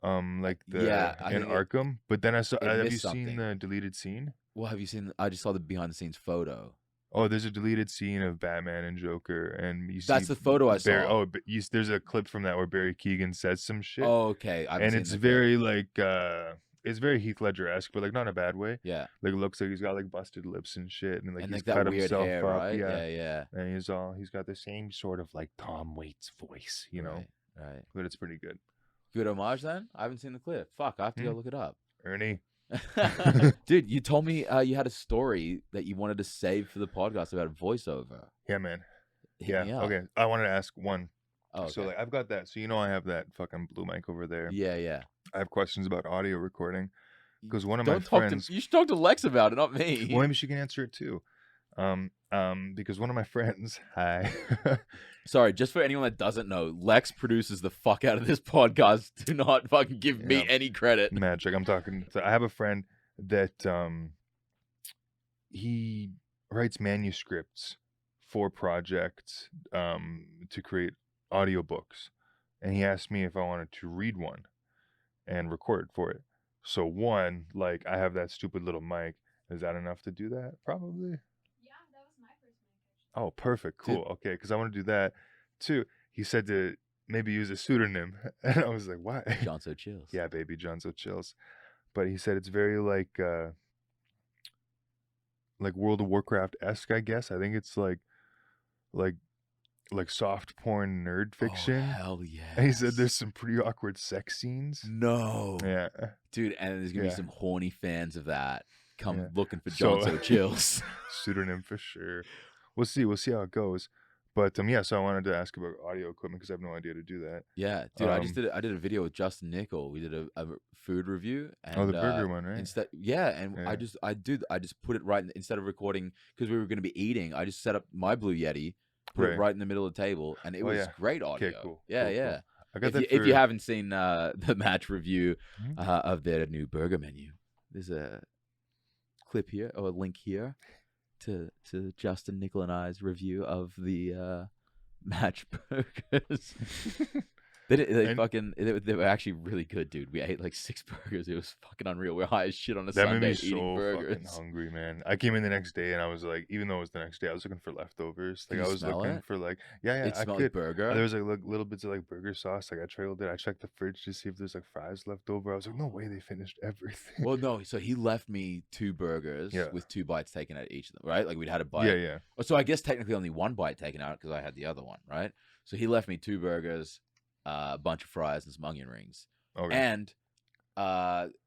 Like the Yeah, I in think Arkham. But then I saw it have you missed seen something. the deleted scene? Well, have you seen? I just saw the behind-the-scenes photo. Oh, there's a deleted scene of Batman and Joker, and you see That's the photo I Barry, saw. oh, but there's a clip from that where Barry Keoghan says some shit, Oh, okay. I haven't and seen it's the clip. very like it's very Heath Ledger-esque, but like not in a bad way. Yeah. Like it looks like he's got like busted lips and shit, and like And he's like that cut weird himself hair, up, right? yeah. Yeah. And he's got the same sort of like Tom Waits voice, you know. Right. But it's pretty good. Good homage then? I haven't seen the clip. Fuck, I have to go Hmm. look it up. Ernie, Dude, you told me you had a story that you wanted to save for the podcast about voiceover. yeah, man, Hit me yeah. up. Okay, I wanted to ask one. Oh, So okay. like I've got that. So I have that fucking blue mic over there. Yeah. I have questions about audio recording because one of Don't my talk friends. to. You should talk to Lex about it, not me. Well, maybe she can answer it too. Because one of my friends, hi. Sorry, just for anyone that doesn't know, Lex produces the fuck out of this podcast. Do not fucking give me Yeah. any credit. Magic. I'm talking. So I have a friend that he writes manuscripts for projects to create audiobooks, and he asked me if I wanted to read one and record for it. So one, like I have that stupid little mic. Is that enough to do that? Probably. Yeah, that was my first mic, actually. Oh, perfect. Cool. Okay, because I want to do that. Two, he said to maybe use a pseudonym, and I was like, why? JONSO CHILLS. Yeah, baby, JONSO CHILLS. But he said it's very like World of Warcraft-esque, I guess. I think it's like like soft porn nerd fiction. Oh, hell yeah. And he said there's some pretty awkward sex scenes. No. Yeah. Dude, and there's going to be Yeah. some horny fans of that come Yeah. looking for So- Jonso Chills. Pseudonym for sure. We'll see how it goes. But yeah, so I wanted to ask about audio equipment because I have no idea to do that. Yeah, dude, I did a video with Justin Nickel. We did a food review. And, The burger one, right? and Yeah. I just put it right instead of recording because we were going to be eating. I just set up my Blue Yeti, put it right in the middle of the table, and it was yeah. great audio. Okay, cool. Yeah, Cool, yeah. cool. I got that If you haven't seen the match review Mhm. of their new burger menu, there's a clip here or a link here to Justin Nickel and I's review of the match burgers. They were actually really good, dude. We ate like 6 burgers. It was fucking unreal. We're high as shit on a That Sunday made me eating so burgers. fucking hungry, man. I came in the next day and I was like, even though it was the next day, I was looking for leftovers. Like Did I you was smell looking it? for like, yeah, It I smelled could. like burger. There was like little bits of like burger sauce. Like I trailed it. I checked the fridge to see if there's like fries left over. I was like, no way, they finished everything. Well, no. So he left me 2 burgers Yeah. with 2 bites taken out of each of them, right? Like we'd had a bite. Yeah, yeah. So I guess technically only 1 bite taken out because I had the other one, right? So he left me 2 burgers, a bunch of fries, and some onion rings. Okay. And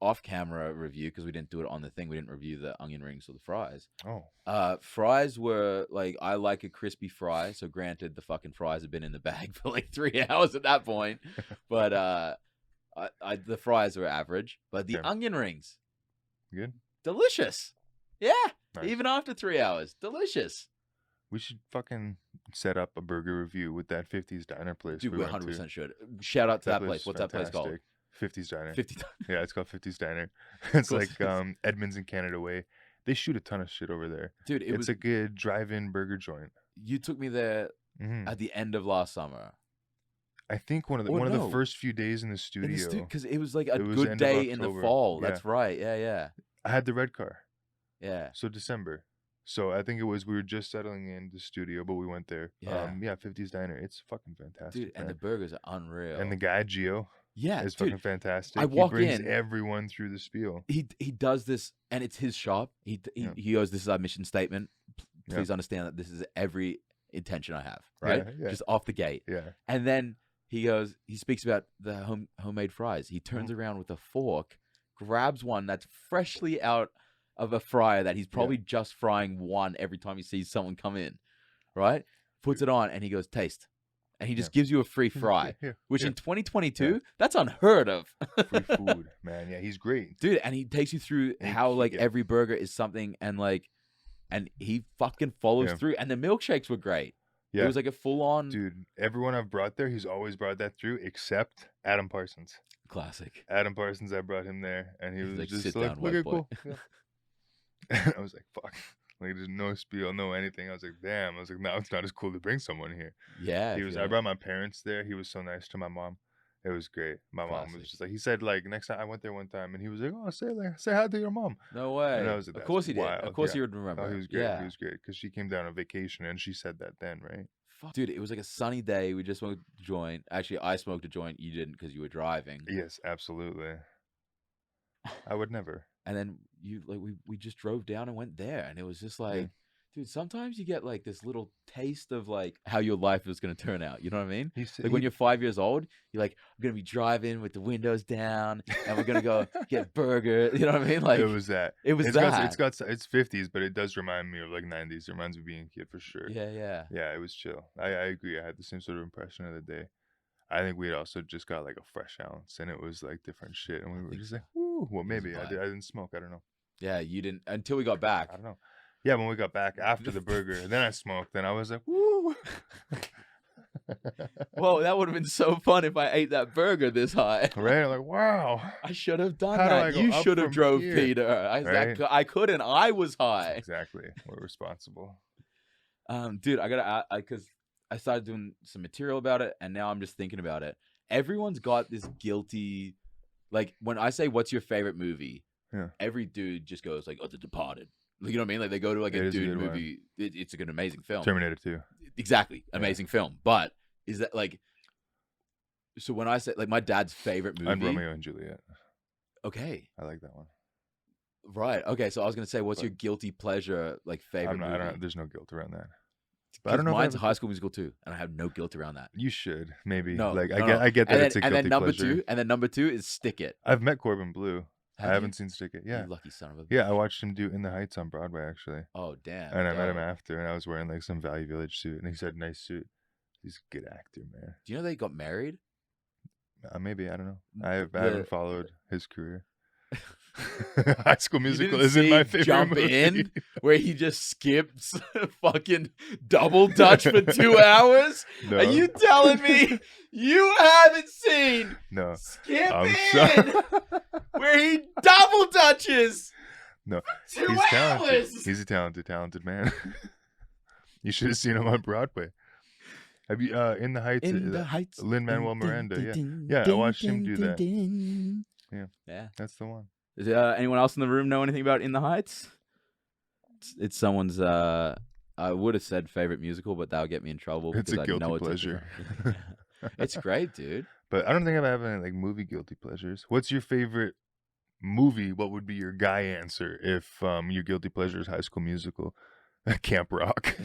off-camera review because we didn't do it on the thing. We didn't review the onion rings or the fries. Oh. Fries were like I like a crispy fry. So granted, the fucking fries have been in the bag for like 3 hours at that point, but the fries were average. But the Okay. onion rings, Good. delicious. Yeah, Nice. even after 3 hours, delicious. We should fucking set up a burger review with that 50s diner place. Dude, we we went 100% to. should. Shout out to that place place. is What's that place called? fantastic. 50s Diner. 50. Yeah, it's called 50s Diner. It's course like it is. Edmonds and Canada Way. They shoot a ton of shit over there. Dude, It's a good drive-in burger joint. you took me there Hmm at the end of last summer. I think one of Or the no. first few days in the studio. Because it was like a It was good end of day in the October. fall. Yeah. That's right. Yeah, yeah. I had the red car, Yeah. so December. So I think we were just settling in the studio, but we went there. Yeah. 50s Diner. It's fucking fantastic, Dude, and the man. burgers are unreal. And the guy Gio yeah, is dude, fucking fantastic. I walk he brings in- everyone through the spiel. he does this, and it's his shop. He goes, "This is our mission statement. Yeah. Please understand that this is every intention I have, right? Yeah. Just off the gate." Yeah. And then he speaks about the homemade fries. He turns around with a fork, grabs one that's freshly out of a fryer that he's probably just frying one every time he sees someone come in, right? Puts it on and he goes, "Taste." And he just gives you a free fry, which in 2022, that's unheard of. Free food, man. Yeah, he's great. Dude, and he takes you through And how like yeah. every burger is something and he fucking follows Yeah. through. And the milkshakes were great. Yeah. It was like a full on Dude, everyone I've brought there, he's always brought that through, except Adam Parsons. classic. Adam Parsons, I brought him there, and he He's was like, just "Sit like, down, white okay, boy." cool. Yeah. I was like, fuck. Like, there's no spiel, no anything. I was like, damn. I was like, no, it's not as cool to bring someone here. Yeah. I brought my parents there. He was so nice to my mom. It was great. My mom Classic. was just like, he said, like, next time I went there one time, and he was like, oh, say hi to your mom. No way. And I was like, Of "That's course he did. Of wild." course Yeah. he would remember. Oh, he was great. Yeah. He was great because she came down on vacation, and she said that then, right? Fuck. Dude, it was like a sunny day. We just smoked a joint. Actually, I smoked a joint. You didn't because you were driving. Yes, absolutely. I would never. And then we just drove down and went there, and it was just like, dude, sometimes you get like this little taste of like how your life is gonna turn out. You know what I mean? Like when you're 5 years old, you're like, I'm gonna be driving with the windows down, and we're gonna go get burger. You know what I mean? Like it was that. It was It's that. it's 50s, but it does remind me of like 90s. It reminds me of being a kid for sure. Yeah, yeah. Yeah, it was chill. I agree. I had the same sort of impression of the day. I think we had also just got like a fresh ounce, and it was like different shit, and we were think just so. like, woo. Well, a maybe I vibe. didn't smoke. I don't know. Yeah, you didn't until we got back. I don't know. Yeah, when we got back after the burger, then I smoked. Then I was like, woo. Whoa, that would have been so fun if I ate that burger this high. Right? Like, wow. I should have done How do I that. go You up should have from drove here? Peter. Right? I couldn't. I was high. Exactly. We're responsible. Dude, I gotta because I started doing some material about it, and now I'm just thinking about it. Everyone's got this guilty, like when I say, "What's your favorite movie?" Yeah. Every dude just goes like, "Oh, The Departed." Like, you know what I mean? Like they go to like It a is a dude good one. movie. It's an amazing film. Terminator 2. Exactly, Yeah. amazing film. But is that like? So when I say like my dad's favorite movie, I'm Romeo and Juliet. okay, I like that one. right, okay. So I was gonna say, what's But- your guilty pleasure like favorite I movie? don't. There's no guilt around that. But I don't know if I mine's have High School Musical too, and I have no guilt around that. You should maybe. No, Like no, no. I get that And then, it's a and guilty then number pleasure. number two is Stick It. I've met Corbin Bleu. I Have you? haven't seen Stick It. Yeah. You lucky son of a bitch. Yeah, I watched him do In the Heights on Broadway actually. Oh damn. And I met him dope. after, and I was wearing like some Value Village suit, and he said, "Nice suit." He's a good actor, man. Do you know they got married? Maybe I don't know. I The- haven't followed his career. High School You Musical didn't isn't my see favorite Jump movie. In, where he just skips fucking double dutch for 2 hours? No, Are you telling me you haven't seen no. Skip I'm In, sorry. where he double dutches? No, 2 He's talented. hours. He's a talented man. You should have seen him on Broadway. Have you In the Heights? In the Heights. Lin-Manuel Miranda. Yeah, I watched him do that. Yeah. That's the one. Does anyone else in the room know anything about In the Heights? It's someone's. I would have said favorite musical, but that'll get me in trouble. It's because a I guilty know it's pleasure. It's great, dude. But I don't think I have any like movie guilty pleasures. What's your favorite movie? What would be your guy answer if your guilty pleasure is High School Musical, Camp Rock?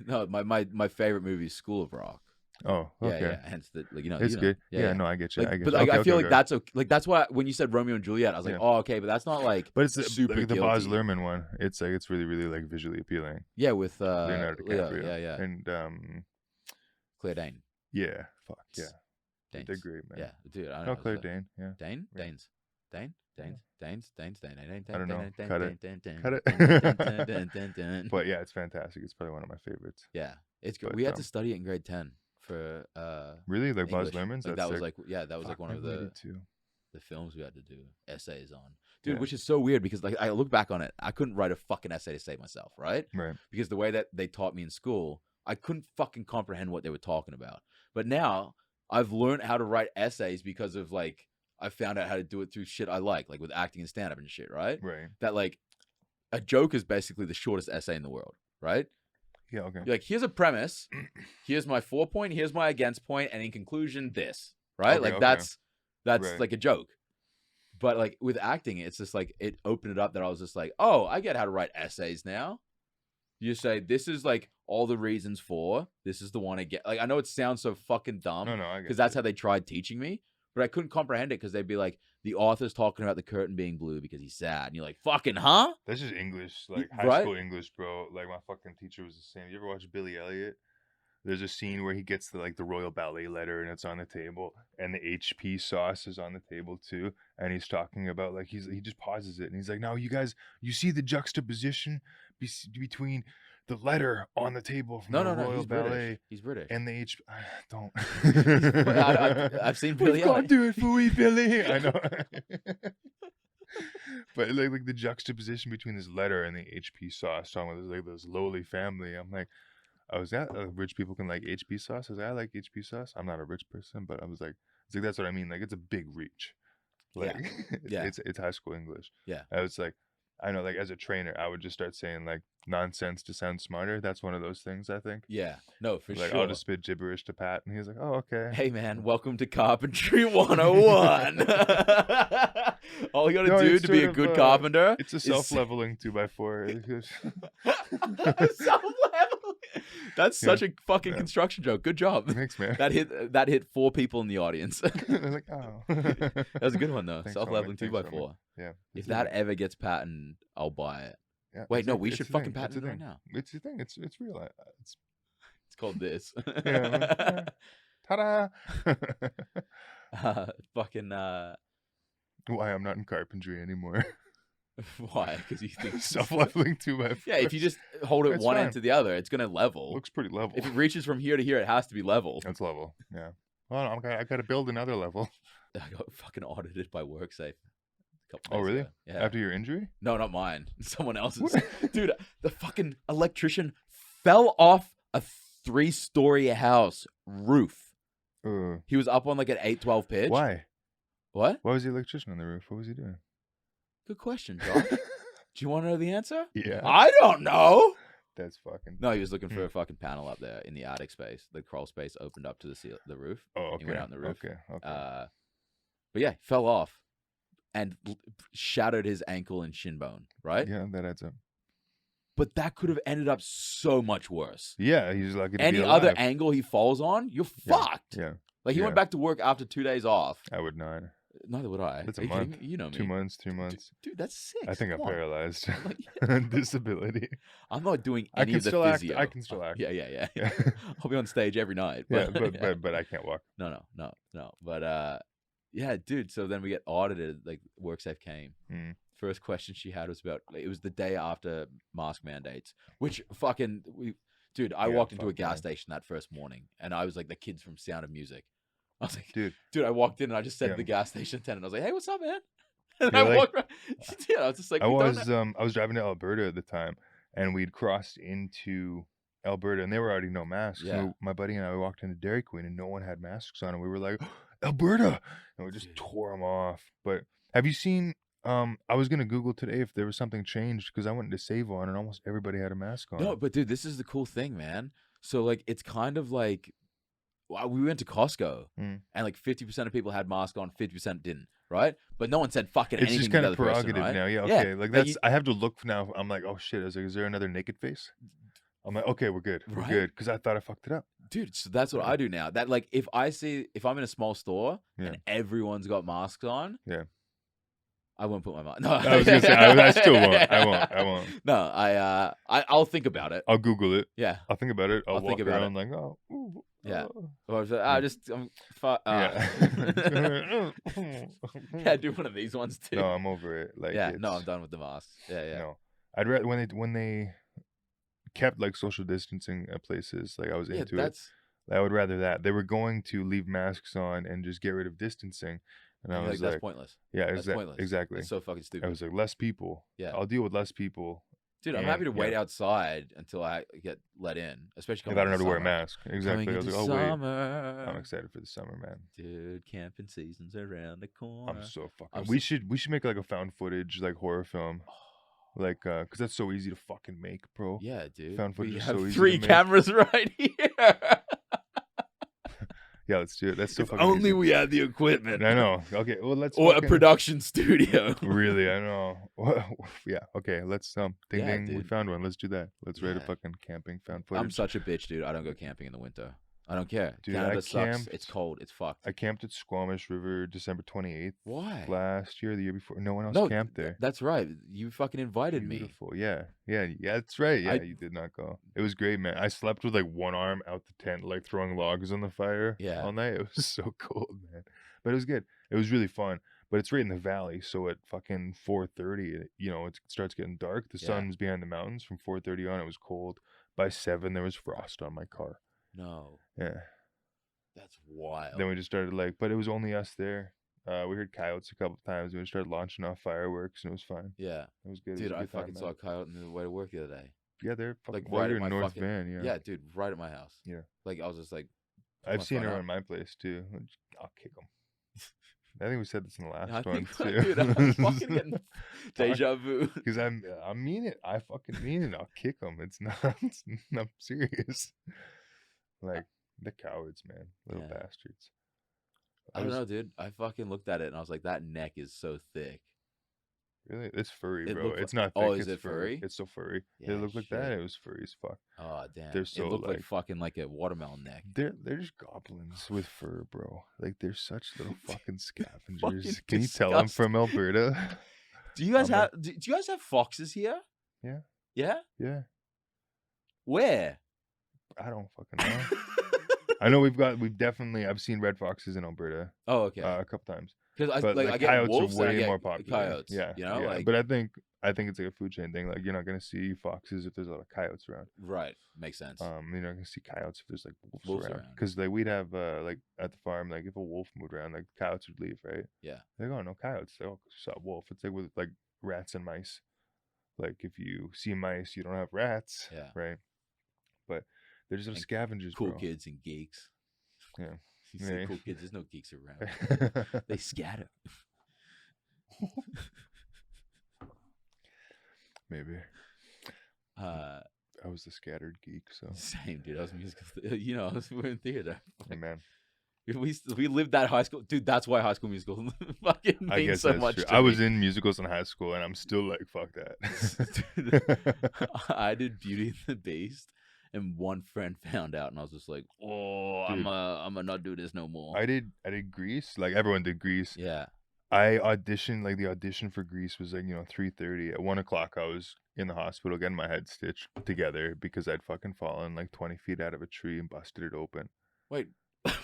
No, my favorite movie is School of Rock. Oh, okay. Yeah. Hence the It's good. Yeah, no, I get you. Like, I get but you. like, Okay, I feel okay, like okay. that's okay. Like that's why when you said Romeo and Juliet, I was like, Yeah. oh, okay, but that's not like. But it's super like the Baz guilty. Luhrmann one. It's like it's really, really like visually appealing. Yeah, with Leonardo DiCaprio. yeah, And Claire Dane. yeah, fuck yeah, Danes. they're great, man. Yeah, dude. I don't No, know. Claire Dane. Yeah. Dane? Yeah. Danes. Dane? Danes? I don't know. Cut it. Cut it. it. But yeah, it's fantastic. It's probably one of my favorites. Yeah, it's good. But, We had to study it in grade 10 for Really, like Baz English. Luhrmann's. Like, That's that was sick. like that was like Fuck, one of maybe I the did too. films we had to do essays on. Dude, Yeah. which is so weird because like I look back on it, I couldn't write a fucking essay to save myself, right? Right. Because the way that they taught me in school, I couldn't fucking comprehend what they were talking about. But now I've learned how to write essays because of like I found out how to do it through shit I like with acting and stand up and shit, right? Right. That like a joke is basically the shortest essay in the world, right? Yeah. Okay. You're like, here's a premise, here's my 4 point, here's my against point, and in conclusion, this, right? Okay, like okay. that's Right. like a joke. But like with acting, it's just like it opened it up that I was just like, oh, I get how to write essays now. You say this is like all the reasons for, this is the one I get. Like I know it sounds so fucking dumb No, I get because that's you. how they tried teaching me, but I couldn't comprehend it because they'd be like, the author's talking about the curtain being blue because he's sad, and you're like, fucking huh? That's just English, like high right? school English, bro. Like my fucking teacher was the same. You ever watch Billy Elliot? There's a scene where he gets the Royal Ballet letter and it's on the table, and the HP sauce is on the table too, and he's talking about like he just pauses it and he's like, "Now you guys, you see the juxtaposition between the letter on the table from the Royal he's Ballet British. He's British. and the HP." Don't. I've seen Billy We've got to Elliot. do it for wee Billy. I know. But like the juxtaposition between this letter and the HP sauce, talking about like this lowly family. I'm like, I was that rich people can like HP sauce. I was like, I like HP sauce. I'm not a rich person, but I was like, it's like that's what I mean. Like it's a big reach. Like Yeah. it's high school English. Yeah. I was like, I know, like as a trainer, I would just start saying like nonsense to sound smarter. That's one of those things I think. Yeah, no, for Like sure. I'll just spit gibberish to Pat, and he's like, "Oh, okay." Hey man, welcome to Carpentry 101. All you gotta No, do it's to be a sort good of, carpenter It's a is- self-leveling 2x4. Self-leveling. That's Yeah. such a fucking Yeah. construction joke. Good job. Thanks, man. That hit 4 people in the audience. I was like, oh. That was a good one though. Thanks, Self-leveling homie. 2x4. Yeah. If it's a that thing. ever gets patented, I'll buy it. Yeah, Wait, it's no, a- we it's should a fucking thing, it's patent a it right thing. now. It's a thing. It's real. It's It's called this. yeah. Ta-da! Fucking Why I'm not in carpentry anymore. why? Because you think Self-leveling 2x4. Yeah, if you just hold it It's one fine. end to the other, it's gonna level. Looks pretty level. If it reaches from here to here, it has to be level. That's level. Yeah. Well, I got to build another level. I got fucking audited by WorkSafe. A couple Oh, days really? ago. Yeah. After your injury? No, not mine. Someone else's. What? Dude, the fucking electrician fell off a 3-story house roof. He was up on like an 812 pitch. Why? What? Why was the electrician on the roof? What was he doing? Good question, Josh. Do you want to know the answer? Yeah. I don't know. That's fucking. No, he was looking for a fucking panel up there in the attic space. The crawl space opened up to the roof. Oh, okay. He went out on the roof. Okay. But yeah, he fell off and shattered his ankle and shin bone, right? Yeah, that adds up. but that could have ended up so much worse. Yeah, he's lucky to be Any alive. other angle he falls on, you're fucked. Yeah, Like he went back to work after 2 days off. I would not. Neither would I. That's Are a you kidding month. me? You know me. 2 months, 3 months. Dude, that's 6. I think I'm Come on. paralyzed. Like, Disability. I'm not doing I any can of the still act. physio. I can still act. Yeah. Yeah. I'll be on stage every night. Yeah, But, but I can't walk. No. But yeah, dude. So then we get audited. Like WorkSafe came. Mm. First question she had was about. It was the day after mask mandates, which fucking dude. I walked into a gas station that first morning, and I was like the kids from Sound of Music. I was like, dude. I walked in and I just said to the gas station attendant, I was like, hey, what's up, man? And You're I like- walked around. Yeah, I was just like, I was driving to Alberta at the time, and we'd crossed into Alberta, and they were already no masks. Yeah. So my buddy and I walked into Dairy Queen, and no one had masks on, and we were like, Alberta, and we just Dude. tore them off. But have you seen? I was gonna Google today if there was something changed because I went to Save On, and almost everybody had a mask on. No, but dude, this is the cool thing, man. So like, it's kind of like, we went to Costco, and like 50% of people had masks on, 50% didn't, right? But no one said fucking It's anything just to kind the of other person, prerogative right? now. Yeah, Yeah, okay. Like like that's. you- I have to look now. I'm like, oh shit. I was like, is there another naked face? I'm like, okay, we're good. We're Right? good. Because I thought I fucked it up. Dude, so that's what Yeah. I do now. That like, if I'm in a small store Yeah. and everyone's got masks on, Yeah. I won't put my mask. No, I was gonna say, I still won't. I won't. No, I'll think about it. I'll Google it. Yeah. I'll think about it. I'll think walk about around like, oh, ooh, Yeah. oh. Or if Yeah. yeah, Yeah. do one of these ones too. No, I'm over it. Like, yeah, no, I'm it's- done with the masks. Yeah. No, I'd rather when they kept like social distancing at places. Like I was Yeah, into it. that's I would rather that they were going to leave masks on and just get rid of distancing, and I like, was that's like, pointless. yeah, That's pointless. exactly. It's so fucking I stupid. was like, less people. Yeah. I'll deal with less people Dude, I'm and- happy to wait yeah. outside until I get let in, especially if coming I don't have into to wear a summer. mask. Exactly. Coming I was into like, oh wait, summer. I'm excited for the summer, man. Dude, camping season's around the corner. I'm so fucking. I'm We should make like a found footage like horror film, like because that's so easy to fucking make, bro. Yeah, dude. Found footage we is have so easy to 3 make. cameras right here. Yeah, let's do it. That's so If fucking. only easy. we had the equipment. I know. Okay, well let's. Or a fucking- production studio. Really, I know. Yeah. Okay, let's ding Yeah, ding. We dude. found one. Let's do that. Let's write a Yeah. fucking camping found footage. I'm such a bitch, dude. I don't go camping in the winter. I don't care. Dude, Canada I sucks. camped- It's cold. It's fucked. I camped at Squamish River December 28th Why? last year, the year before. No one else No, camped there. That's right. You fucking invited me. Beautiful. Yeah, that's right. Yeah, I- you did not go. It was great, man. I slept with like one arm out the tent, like throwing logs on the fire Yeah. all night. It was so cold, man. But it was good. It was really fun. But it's right in the valley, so at fucking 4:30, it starts getting dark. The Yeah. sun's behind the mountains. From 4:30 on, it was cold. By 7, there was frost on my car. No, Yeah. that's wild. Then we just started but it was only us there. We heard coyotes a couple times. We started launching off fireworks, and it was fine. Yeah, It was good. It was dude, a I good time, fucking man. saw a coyote on the way to work the other day. Yeah, they're fucking Like, well, right you're at in my North fucking- Van. Yeah, dude, right at my house. Yeah. Like I was just like, I've my seen front her up. around my place too. I'll kick them. I think we said this in the last I one think, too. dude, I'm fucking getting deja vu. Because I mean it. I fucking mean it. I'll kick them. It's not. I'm serious. Like the cowards, man, little Yeah. bastards. I don't know, dude. I fucking looked at it and I was like, that neck is so thick. Really, it's furry, It bro. looked It's like- not thick. oh, is it's it furry? It's so furry. Yeah, It looked like that. shit. It was furry as fuck. Oh damn! They're so, it looked like like- fucking like a watermelon neck. They're just goblins with fur, bro. Like they're such little fucking scavengers. Fucking Can you tell I'm disgusting. from Alberta? Do you guys I'm have? Do you guys have foxes here? Yeah. Yeah. Yeah, Where? I don't fucking know. I know I've seen red foxes in Alberta Oh, okay. a couple times. Because But I get coyotes wolves are and I way get more popular. coyotes. Yeah, You know, yeah. like But I think it's like a food chain thing. Like you're not gonna see foxes if there's a lot of coyotes around. right, makes sense. You're not gonna see coyotes if there's like wolves Wolves around. around. Because like we'd have like at the farm, like if a wolf moved around, like coyotes would leave, right? Yeah. Like, oh no coyotes. They all saw a wolf. It's like with like rats and mice. Like if you see mice, you don't have rats. Yeah. Right. But they're just little And scavengers, Cool bro. kids and geeks. Yeah. You say Yeah. cool kids. There's no geeks around. They scatter. Maybe. Uh, I was the scattered geek, so same dude. I was musical. I was we're in theater. hey, man. We lived that high school, dude. That's why High School Musical fucking I means guess so that's much true. to I was me. in musicals in high school, and I'm still like, fuck Dude, that. I did Beauty and the Beast, and one friend found out, and I was just like, "Oh, Dude. I'm gonna not do this no more." I did Grease. Like everyone did Grease. Yeah, I auditioned. Like the audition for Grease was like 3:30. At 1:00, I was in the hospital getting my head stitched together because I'd fucking fallen like 20 feet out of a tree and busted it open. wait,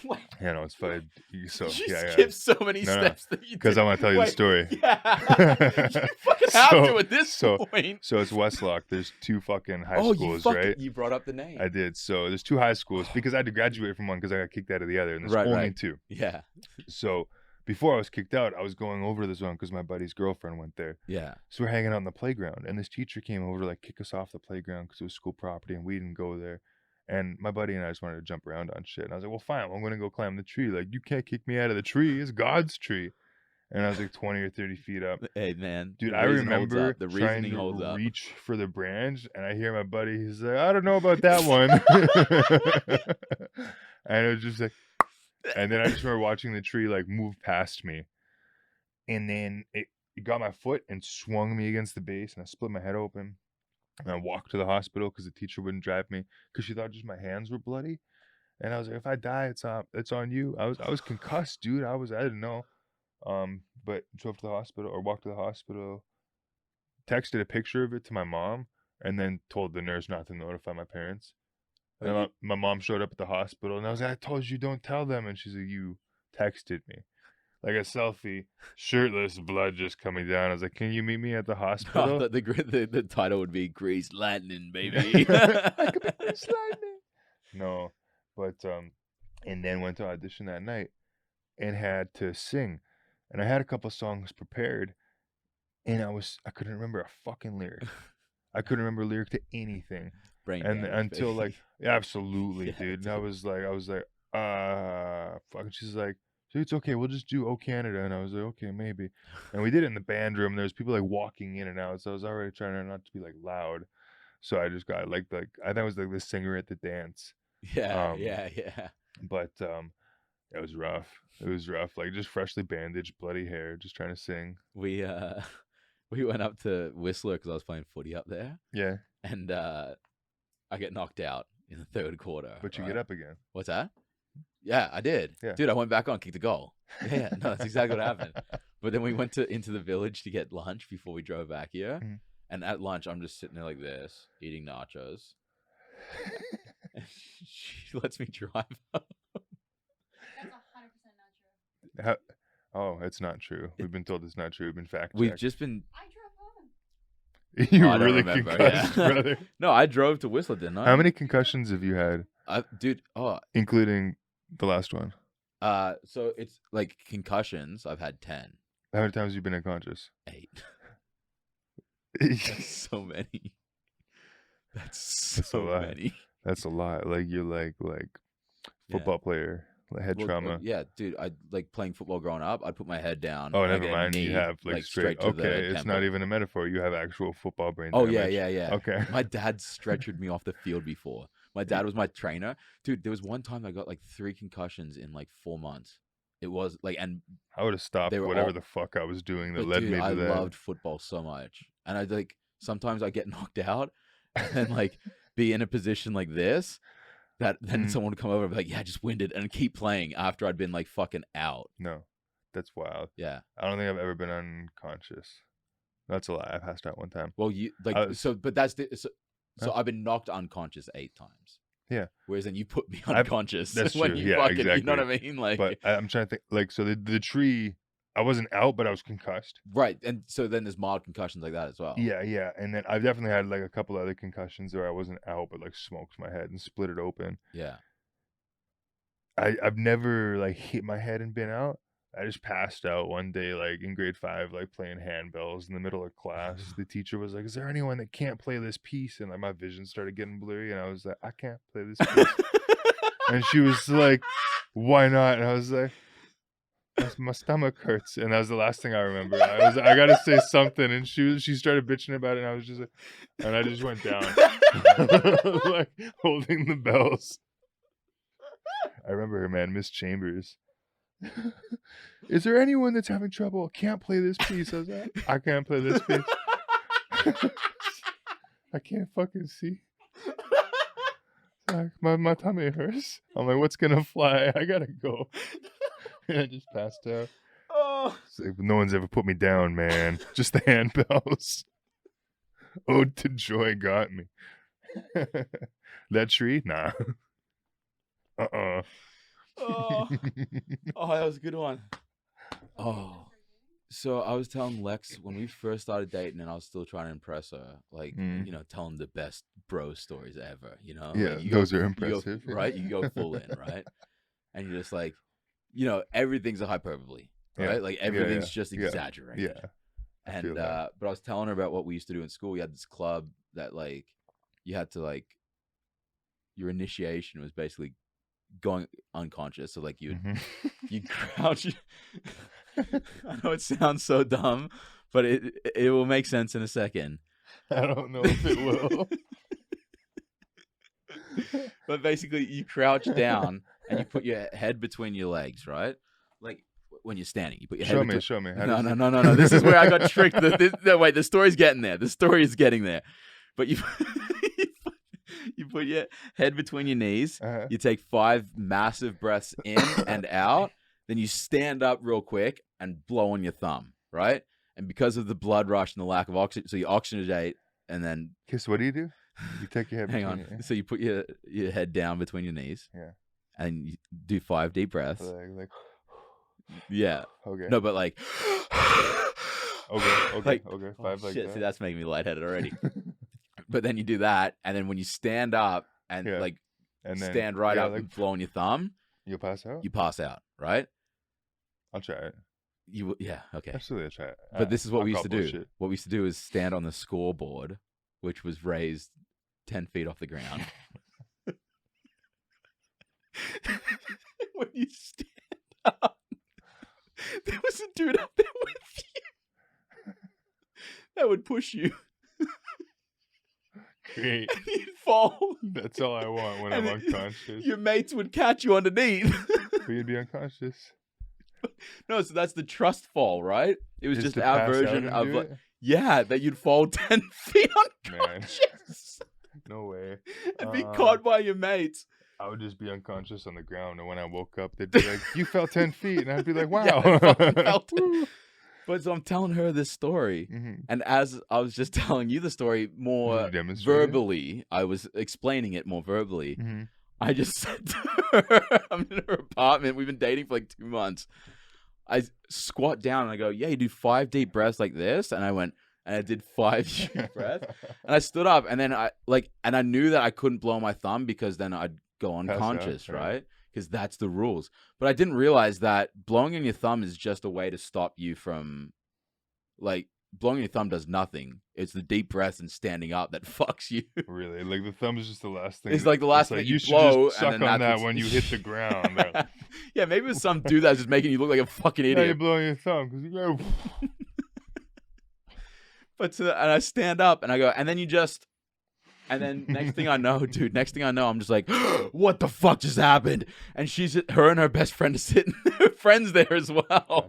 what? Yeah, no, it's fine. So you yeah, skipped so many No, no, steps that you because did. I want to tell you the Wait, story. Yeah, you fucking have to at this point. So it's Westlock. There's 2 fucking high Oh, schools, you right? you brought up the name. I did. So there's 2 high schools because I had to graduate from one because I got kicked out of the other, and there's Right, only right. 2. Yeah, So before I was kicked out, I was going over to this one because my buddy's girlfriend went there. yeah. So we're hanging out on the playground, and this teacher came over to like kick us off the playground because it was school property, and we didn't go there. And my buddy and I just wanted to jump around on shit. And I was like, well, fine, I'm going to go climb the tree. Like, you can't kick me out of the tree. It's God's tree. And I was like 20 or 30 feet up. Hey, man. Dude, the I reason holds remember up. The trying reasoning holds to up. reach for the branch, and I hear my buddy, he's like, I don't know about that one. And it was just like, and then I just remember watching the tree like move past me. And then it got my foot and swung me against the base, and I split my head open. And I walked to the hospital because the teacher wouldn't drive me because she thought just my hands were bloody. And I was like, if I die, it's on you. I was concussed, dude. I didn't know. But drove to the hospital or walked to the hospital, texted a picture of it to my mom, and then told the nurse not to notify my parents. And my mom showed up at the hospital, and I was like, I told you don't tell them. And she's like, you texted me. Like a selfie, shirtless, blood just coming down. I was like, "Can you meet me at the hospital?" The title would be Grease Lightning, baby. I could be Grease Lightning. No, but and then went to audition that night and had to sing, and I had a couple songs prepared, and I couldn't remember a fucking lyric. I couldn't remember a lyric to anything, Brain and damage, until baby. like, yeah, absolutely, Yeah, dude. And dude. I was like, fuck. And she's like, so it's okay, we'll just do "Oh Canada," and I was like, okay, maybe. And we did it in the band room. There's people like walking in and out, so I was already trying not to be like loud. So I just got like I think I was like the singer at the dance. Yeah, Um, yeah. But it was rough. It was rough. Like just freshly bandaged, bloody hair, just trying to sing. We went up to Whistler because I was playing footy up there, Yeah, and I get knocked out in the third quarter. but you right? get up again. What's that? Yeah, I did. Yeah. Dude, I went back on, kicked a goal. Yeah, no, that's exactly what happened. But then we went into the village to get lunch before we drove back here. Mhm. And at lunch, I'm just sitting there like this, eating nachos. And she lets me drive up. That's 100% not true. Oh, it's not true. We've been told it's not true. We've been fact We've checked. just been... I drove home. You I don't really remember, concussed, yeah. brother. No, I drove to Whistler, didn't I? How many concussions have you had, Dude, including the last one? so it's like concussions. I've had 10. How many times have you been unconscious? 8. That's so many. That's That's a so lot. many. That's a lot. Like you're like football player, like head Well, trauma. yeah, dude. I like playing football growing up. I'd put my head down. Oh, and I'd never get a mind. You knee, have like straight. to the Okay, it's not temple. even a metaphor. You have actual football brain. Oh damage. yeah. Okay. My dad stretchered me off the field before. My dad was my trainer, dude. There was one time I got like 3 concussions in like 4 months. It was like, and I would have stopped They were whatever all- the fuck I was doing that but led dude, me to I that. loved football so much, and I like sometimes I get knocked out, and then like be in a position like this. That then Mm. someone would come over and be like, "Yeah, just winded," and keep playing after I'd been like fucking out. No, that's wild. Yeah. I don't think I've ever been unconscious. That's a lie. I passed out one time. Well, you like I was- so, but that's the so Huh? I've been knocked unconscious 8 times. Yeah. Whereas then you put me I've- unconscious that's when true. you Yeah, fucking, you know what I exactly. mean? Like, But I'm trying to think. Like, so the tree, I wasn't out, but I was concussed. right, and so then there's mild concussions like that as well. Yeah. And then I've definitely had like a couple other concussions where I wasn't out, but like smoked my head and split it open. Yeah. I've never like hit my head and been out. I just passed out one day, like in grade 5, like playing handbells in the middle of class. The teacher was like, "Is there anyone that can't play this piece?" And like my vision started getting blurry, and I was like, "I can't play this piece." And she was like, "Why not?" And I was like, "My stomach hurts." And that was the last thing I remember. I gotta say something, and she started bitching about it, and I was just like, and I just went down, like holding the bells. I remember her, man, Miss Chambers. Is there anyone that's having trouble? Can't play this piece. I was like, I can't play this piece. I can't fucking see. Like, my tummy hurts. I'm like, what's gonna fly? I gotta go. And I just passed out. Oh. Like, no one's ever put me down, man. Just the handbells. Ode to Joy got me. That tree? Nah. Oh. Oh, that was a good one. Oh. So I was telling Lex when we first started dating and I was still trying to impress her, like, you know, telling the best bro stories ever, you know? Yeah, like those are you impressive. right? You go full in, right? And you're just like, you know, everything's a hyperbole, right? Yeah. Like everything's Yeah. just exaggerated. Yeah. And but I was telling her about what we used to do in school. We had this club that like you had to like your initiation was basically going unconscious. So like you you crouch. I know it sounds so dumb, but it will make sense in a second. I don't know if it will. But basically, you crouch down and you put your head between your legs, right? Like when you're standing, you put your head. Show me. How No, does no, it- no, no, no. This is where I got tricked. No, wait, the story's getting there. The story is getting there. But you you put your head between your knees. Uh-huh. You take 5 massive breaths in and out. Then you stand up real quick and blow on your thumb, right? And because of the blood rush and the lack of oxygen, so you oxygenate and then Okay, so what do? You take your head hang between on. So you put your head down between your knees. Yeah. And you do 5 deep breaths. Like, Yeah. okay. No, but like Okay. like, Okay. oh, 5 like shit, that. see, that's making me lightheaded already. But then you do that, and then when you stand up and Yeah. like And then stand right up like, and blow on your thumb, you'll pass out. you pass out, right? I'll try it. Yeah, okay. Absolutely, I'll try it. But this is what I'll we used call to do. bullshit. What we used to do is stand on the scoreboard, which was raised 10 feet off the ground. When you stand up, there was a dude up there with you that would push you. Great. And you'd fall. That's all I want when I'm And then unconscious. Your mates would catch you underneath. But you'd be unconscious. No, so that's the trust fall, right? It was just to our pass out version and of do like, it? yeah, that you'd fall 10 feet Man. unconscious No way. and be caught by your mates. I would just be unconscious on the ground, and when I woke up, they'd be like, "You fell 10 feet," and I'd be like, "Wow." Yeah, I fucking felt it. But so I'm telling her this story, Mhm. and as I was just telling you the story more You demonstrate it? verbally, I was explaining it more verbally. Mhm. I just said to her, I'm in her apartment. We've been dating for like 2 months. I squat down and I go, yeah, you do 5 deep breaths like this. And I went, and I did 5 deep breaths. And I stood up and then and I knew that I couldn't blow my thumb because then I'd go out, unconscious, yeah. right? Because that's the rules. But I didn't realize that blowing on your thumb is just a way to stop you from, like, blowing your thumb does nothing. It's the deep breaths and standing up that fucks you. Really, like the thumb is just the last thing. It's like the last thing like, that you should blow, just and suck then on that's that what's- when you hit the ground. They're like, Yeah, maybe it was some dude that's just making you look like a fucking "Now idiot. you're blowing your thumb because you go." But and I stand up and I go, and then you just, and then next thing I know, dude, I'm just like, what the fuck just happened? And her and her best friend is sitting, her friends there as well.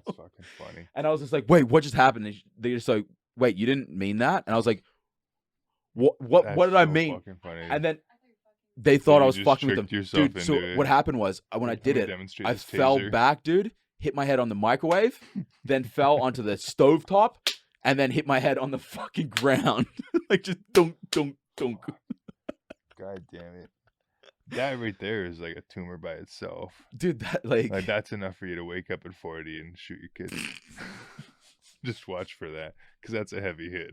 That's fucking funny. And I was just like, wait, what just happened? And they're just like, wait, you didn't mean that? And I was like, what That's did I so mean? fucking funny. And then they thought you I was just fucking with tricked them. yourself Dude, so into it. what happened was when I Let did me it, demonstrate I this fell taser. back, dude, hit my head on the microwave, then fell onto the stovetop, and then hit my head on the fucking ground. Like just dunk, dunk, dunk. God damn it. That right there is like a tumor by itself. Dude, that like That's enough for you to wake up at 40 and shoot your kids. Just watch for that, because that's a heavy hit.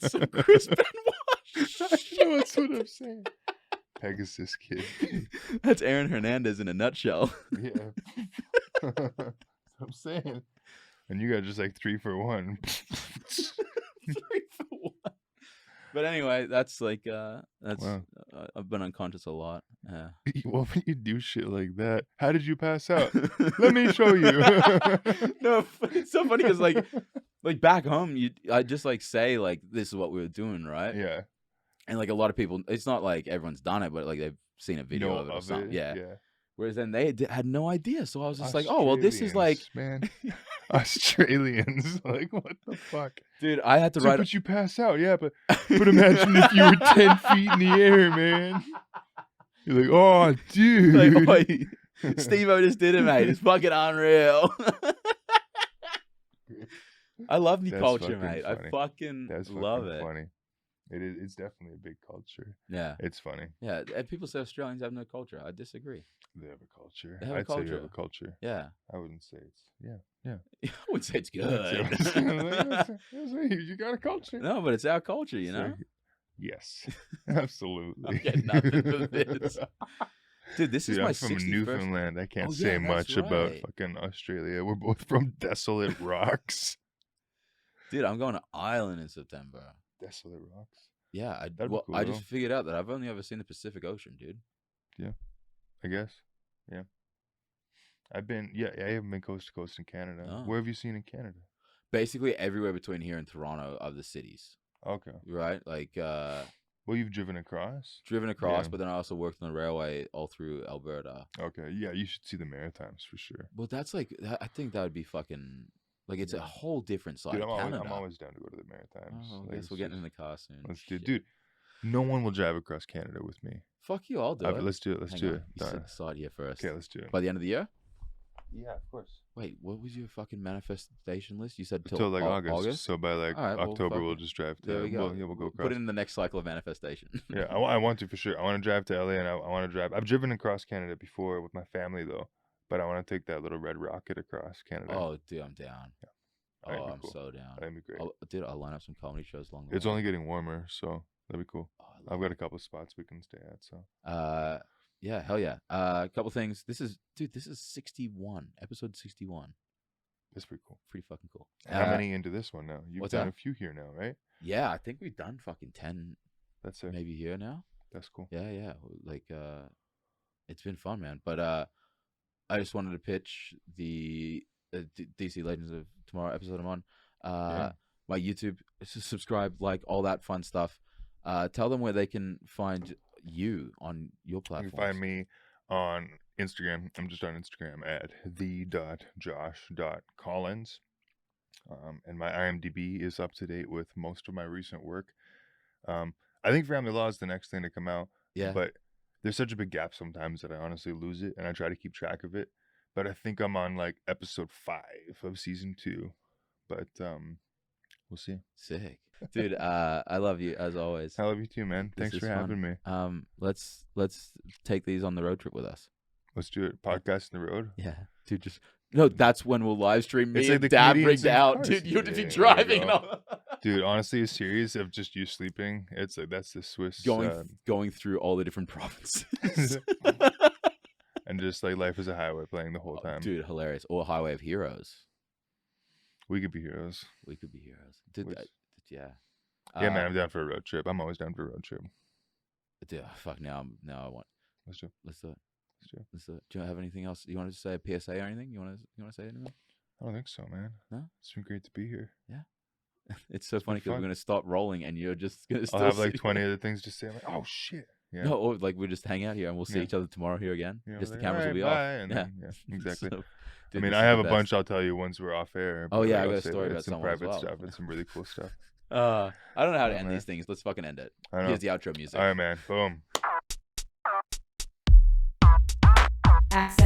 some crisp and wash. I know, that's what I'm saying. Pegasus kid. That's Aaron Hernandez in a nutshell. Yeah. That's what I'm saying. And you got just like 3 for 1. 3 for 1. But anyway, that's like that's Wow. I've been unconscious a lot. Well, when you do shit like that, how did you pass out? Let me show you. No, it's so funny because like back home, I just like say like this is what we were doing, right? Yeah. And like a lot of people, it's not like everyone's done it, but like they've seen a video Know of it or of something. it, Yeah. yeah. Whereas then they had no idea. So I was just like, oh, well, this is like, man, Australians. Like, what the fuck? dude, I had to So, write. but you pass out, yeah. But imagine if you were 10 feet in the air, man. You're like, oh, dude. Like, oh, Steve-O just did it, mate. It's fucking unreal. I love the That's culture, fucking mate. funny. I fucking That's love fucking it. funny. It is. It's definitely a big culture. Yeah. It's funny. Yeah. And people say Australians have no culture. I disagree. They have a culture. They have a I'd say you have culture. a culture. Yeah. I wouldn't say it's. Yeah. I would say it's I'd say- good. you got a culture. No, but it's our culture, you So, know? yes, absolutely. I'm getting nothing for this. Dude, this Dude, is my I'm from 61st. Newfoundland. I can't Oh, say yeah, much that's about right. fucking Australia. We're both from desolate rocks. Dude, I'm going to Ireland in September. Desolate rocks. Yeah, be cool, I just though. figured out that I've only ever seen the Pacific Ocean, dude. I guess. Yeah. I haven't been coast to coast in Canada. Oh. Where have you seen in Canada? Basically everywhere between here and Toronto of the cities, Okay. right? Like Well, you've driven across. driven across, Yeah. but then I also worked on the railway all through Alberta. Okay. Yeah, you should see the Maritimes for sure. Well, that's like I think that would be fucking like it's a Yeah. whole different side Dude, of I'm Canada. always down to go to the Maritimes. Oh, Like, I guess it's we're getting in just- the car soon. Let's do it. Shit. Dude, no one will drive across Canada with me. Fuck you, I'll do it. Let's do it. Let's Hang do on, it. You sit Done. aside here first. Okay, let's do it. By the end of the year? Yeah, of course. Wait, what was your fucking manifestation list? You said till Until like August. August. So by like All right, well, October, fuck we'll it. just drive to. There we go. We'll go across. Put it in the next cycle of manifestation. Yeah, I want to for sure. I want to drive to LA and I want to drive. I've driven across Canada before with my family though, but I want to take that little red rocket across Canada. Oh, dude, I'm down. That'd Oh, be I'm cool. so down. That'd be great. Dude, I'll line up some comedy shows along the It's way. only getting warmer, so that'd be cool. Oh, I I've love got a couple of spots we can stay at. So it. Yeah, hell yeah. A couple things. This is 61, episode 61. that's pretty cool. Pretty fucking cool. How many into this one now? You've what's done that? a few here now, right? Yeah, I think we've done fucking 10 That's it. maybe here now. That's cool. Yeah. Like, it's been fun, man. But I just wanted to pitch the DC Legends of Tomorrow episode I'm on. Yeah. My YouTube, subscribe, like all that fun stuff. Tell them where they can find you on your You platform. can find me on Instagram. I'm just on Instagram at the.josh.collins. And my IMDb is up to date with most of my recent work. I think Family Law is the next thing to come out. Yeah. But there's such a big gap sometimes that I honestly lose it, and I try to keep track of it. But I think I'm on like episode 5 of season 2. But we'll see. Sick. Dude, I love you as always. I love you too, man. This Thanks is for having me. Let's take these on the road trip with us. Let's do it. Podcast on the road. Yeah, dude. No, that's when we'll live stream. Me It's like and the Dad comedians rigged in out, cars. dude. You have to Yeah, be there you driving. go. And all. Dude, honestly, a series of just you sleeping. It's like that's the Swiss going through all the different provinces. and just like Life is a Highway playing the whole time. Dude, hilarious. Or Highway of Heroes. We could be heroes. We could be heroes. Dude, Which- yeah. Yeah, man, I'm down for a road trip. I'm always down for a road trip. Dude, fuck. Now I want. Let's do it. Let's do it. Let's do it. Let's do it. Do you have anything else? You want to say a PSA or anything? You want to say anything? I don't think so, man. No? It's been great to be here. It's so funny because we're fun. gonna stop rolling and you're just gonna. Still I'll have like sit 20 here. other things to say. I'm like, oh shit. Yeah. No, or like we just hang out here and we'll see Yeah. each other tomorrow here again. You know, Just the like, cameras will "Alright, be bye," off. and Yeah, then- yeah, exactly. So, I dude, mean, this I is have the a best. bunch I'll tell you once we're off air. Oh, but yeah, I I'll got a say story it's about some someone as private well. stuff and some really cool stuff. I don't know how to Oh, end man. these things. Let's fucking end it. I know. Here's the outro music. All right, man. Boom. Access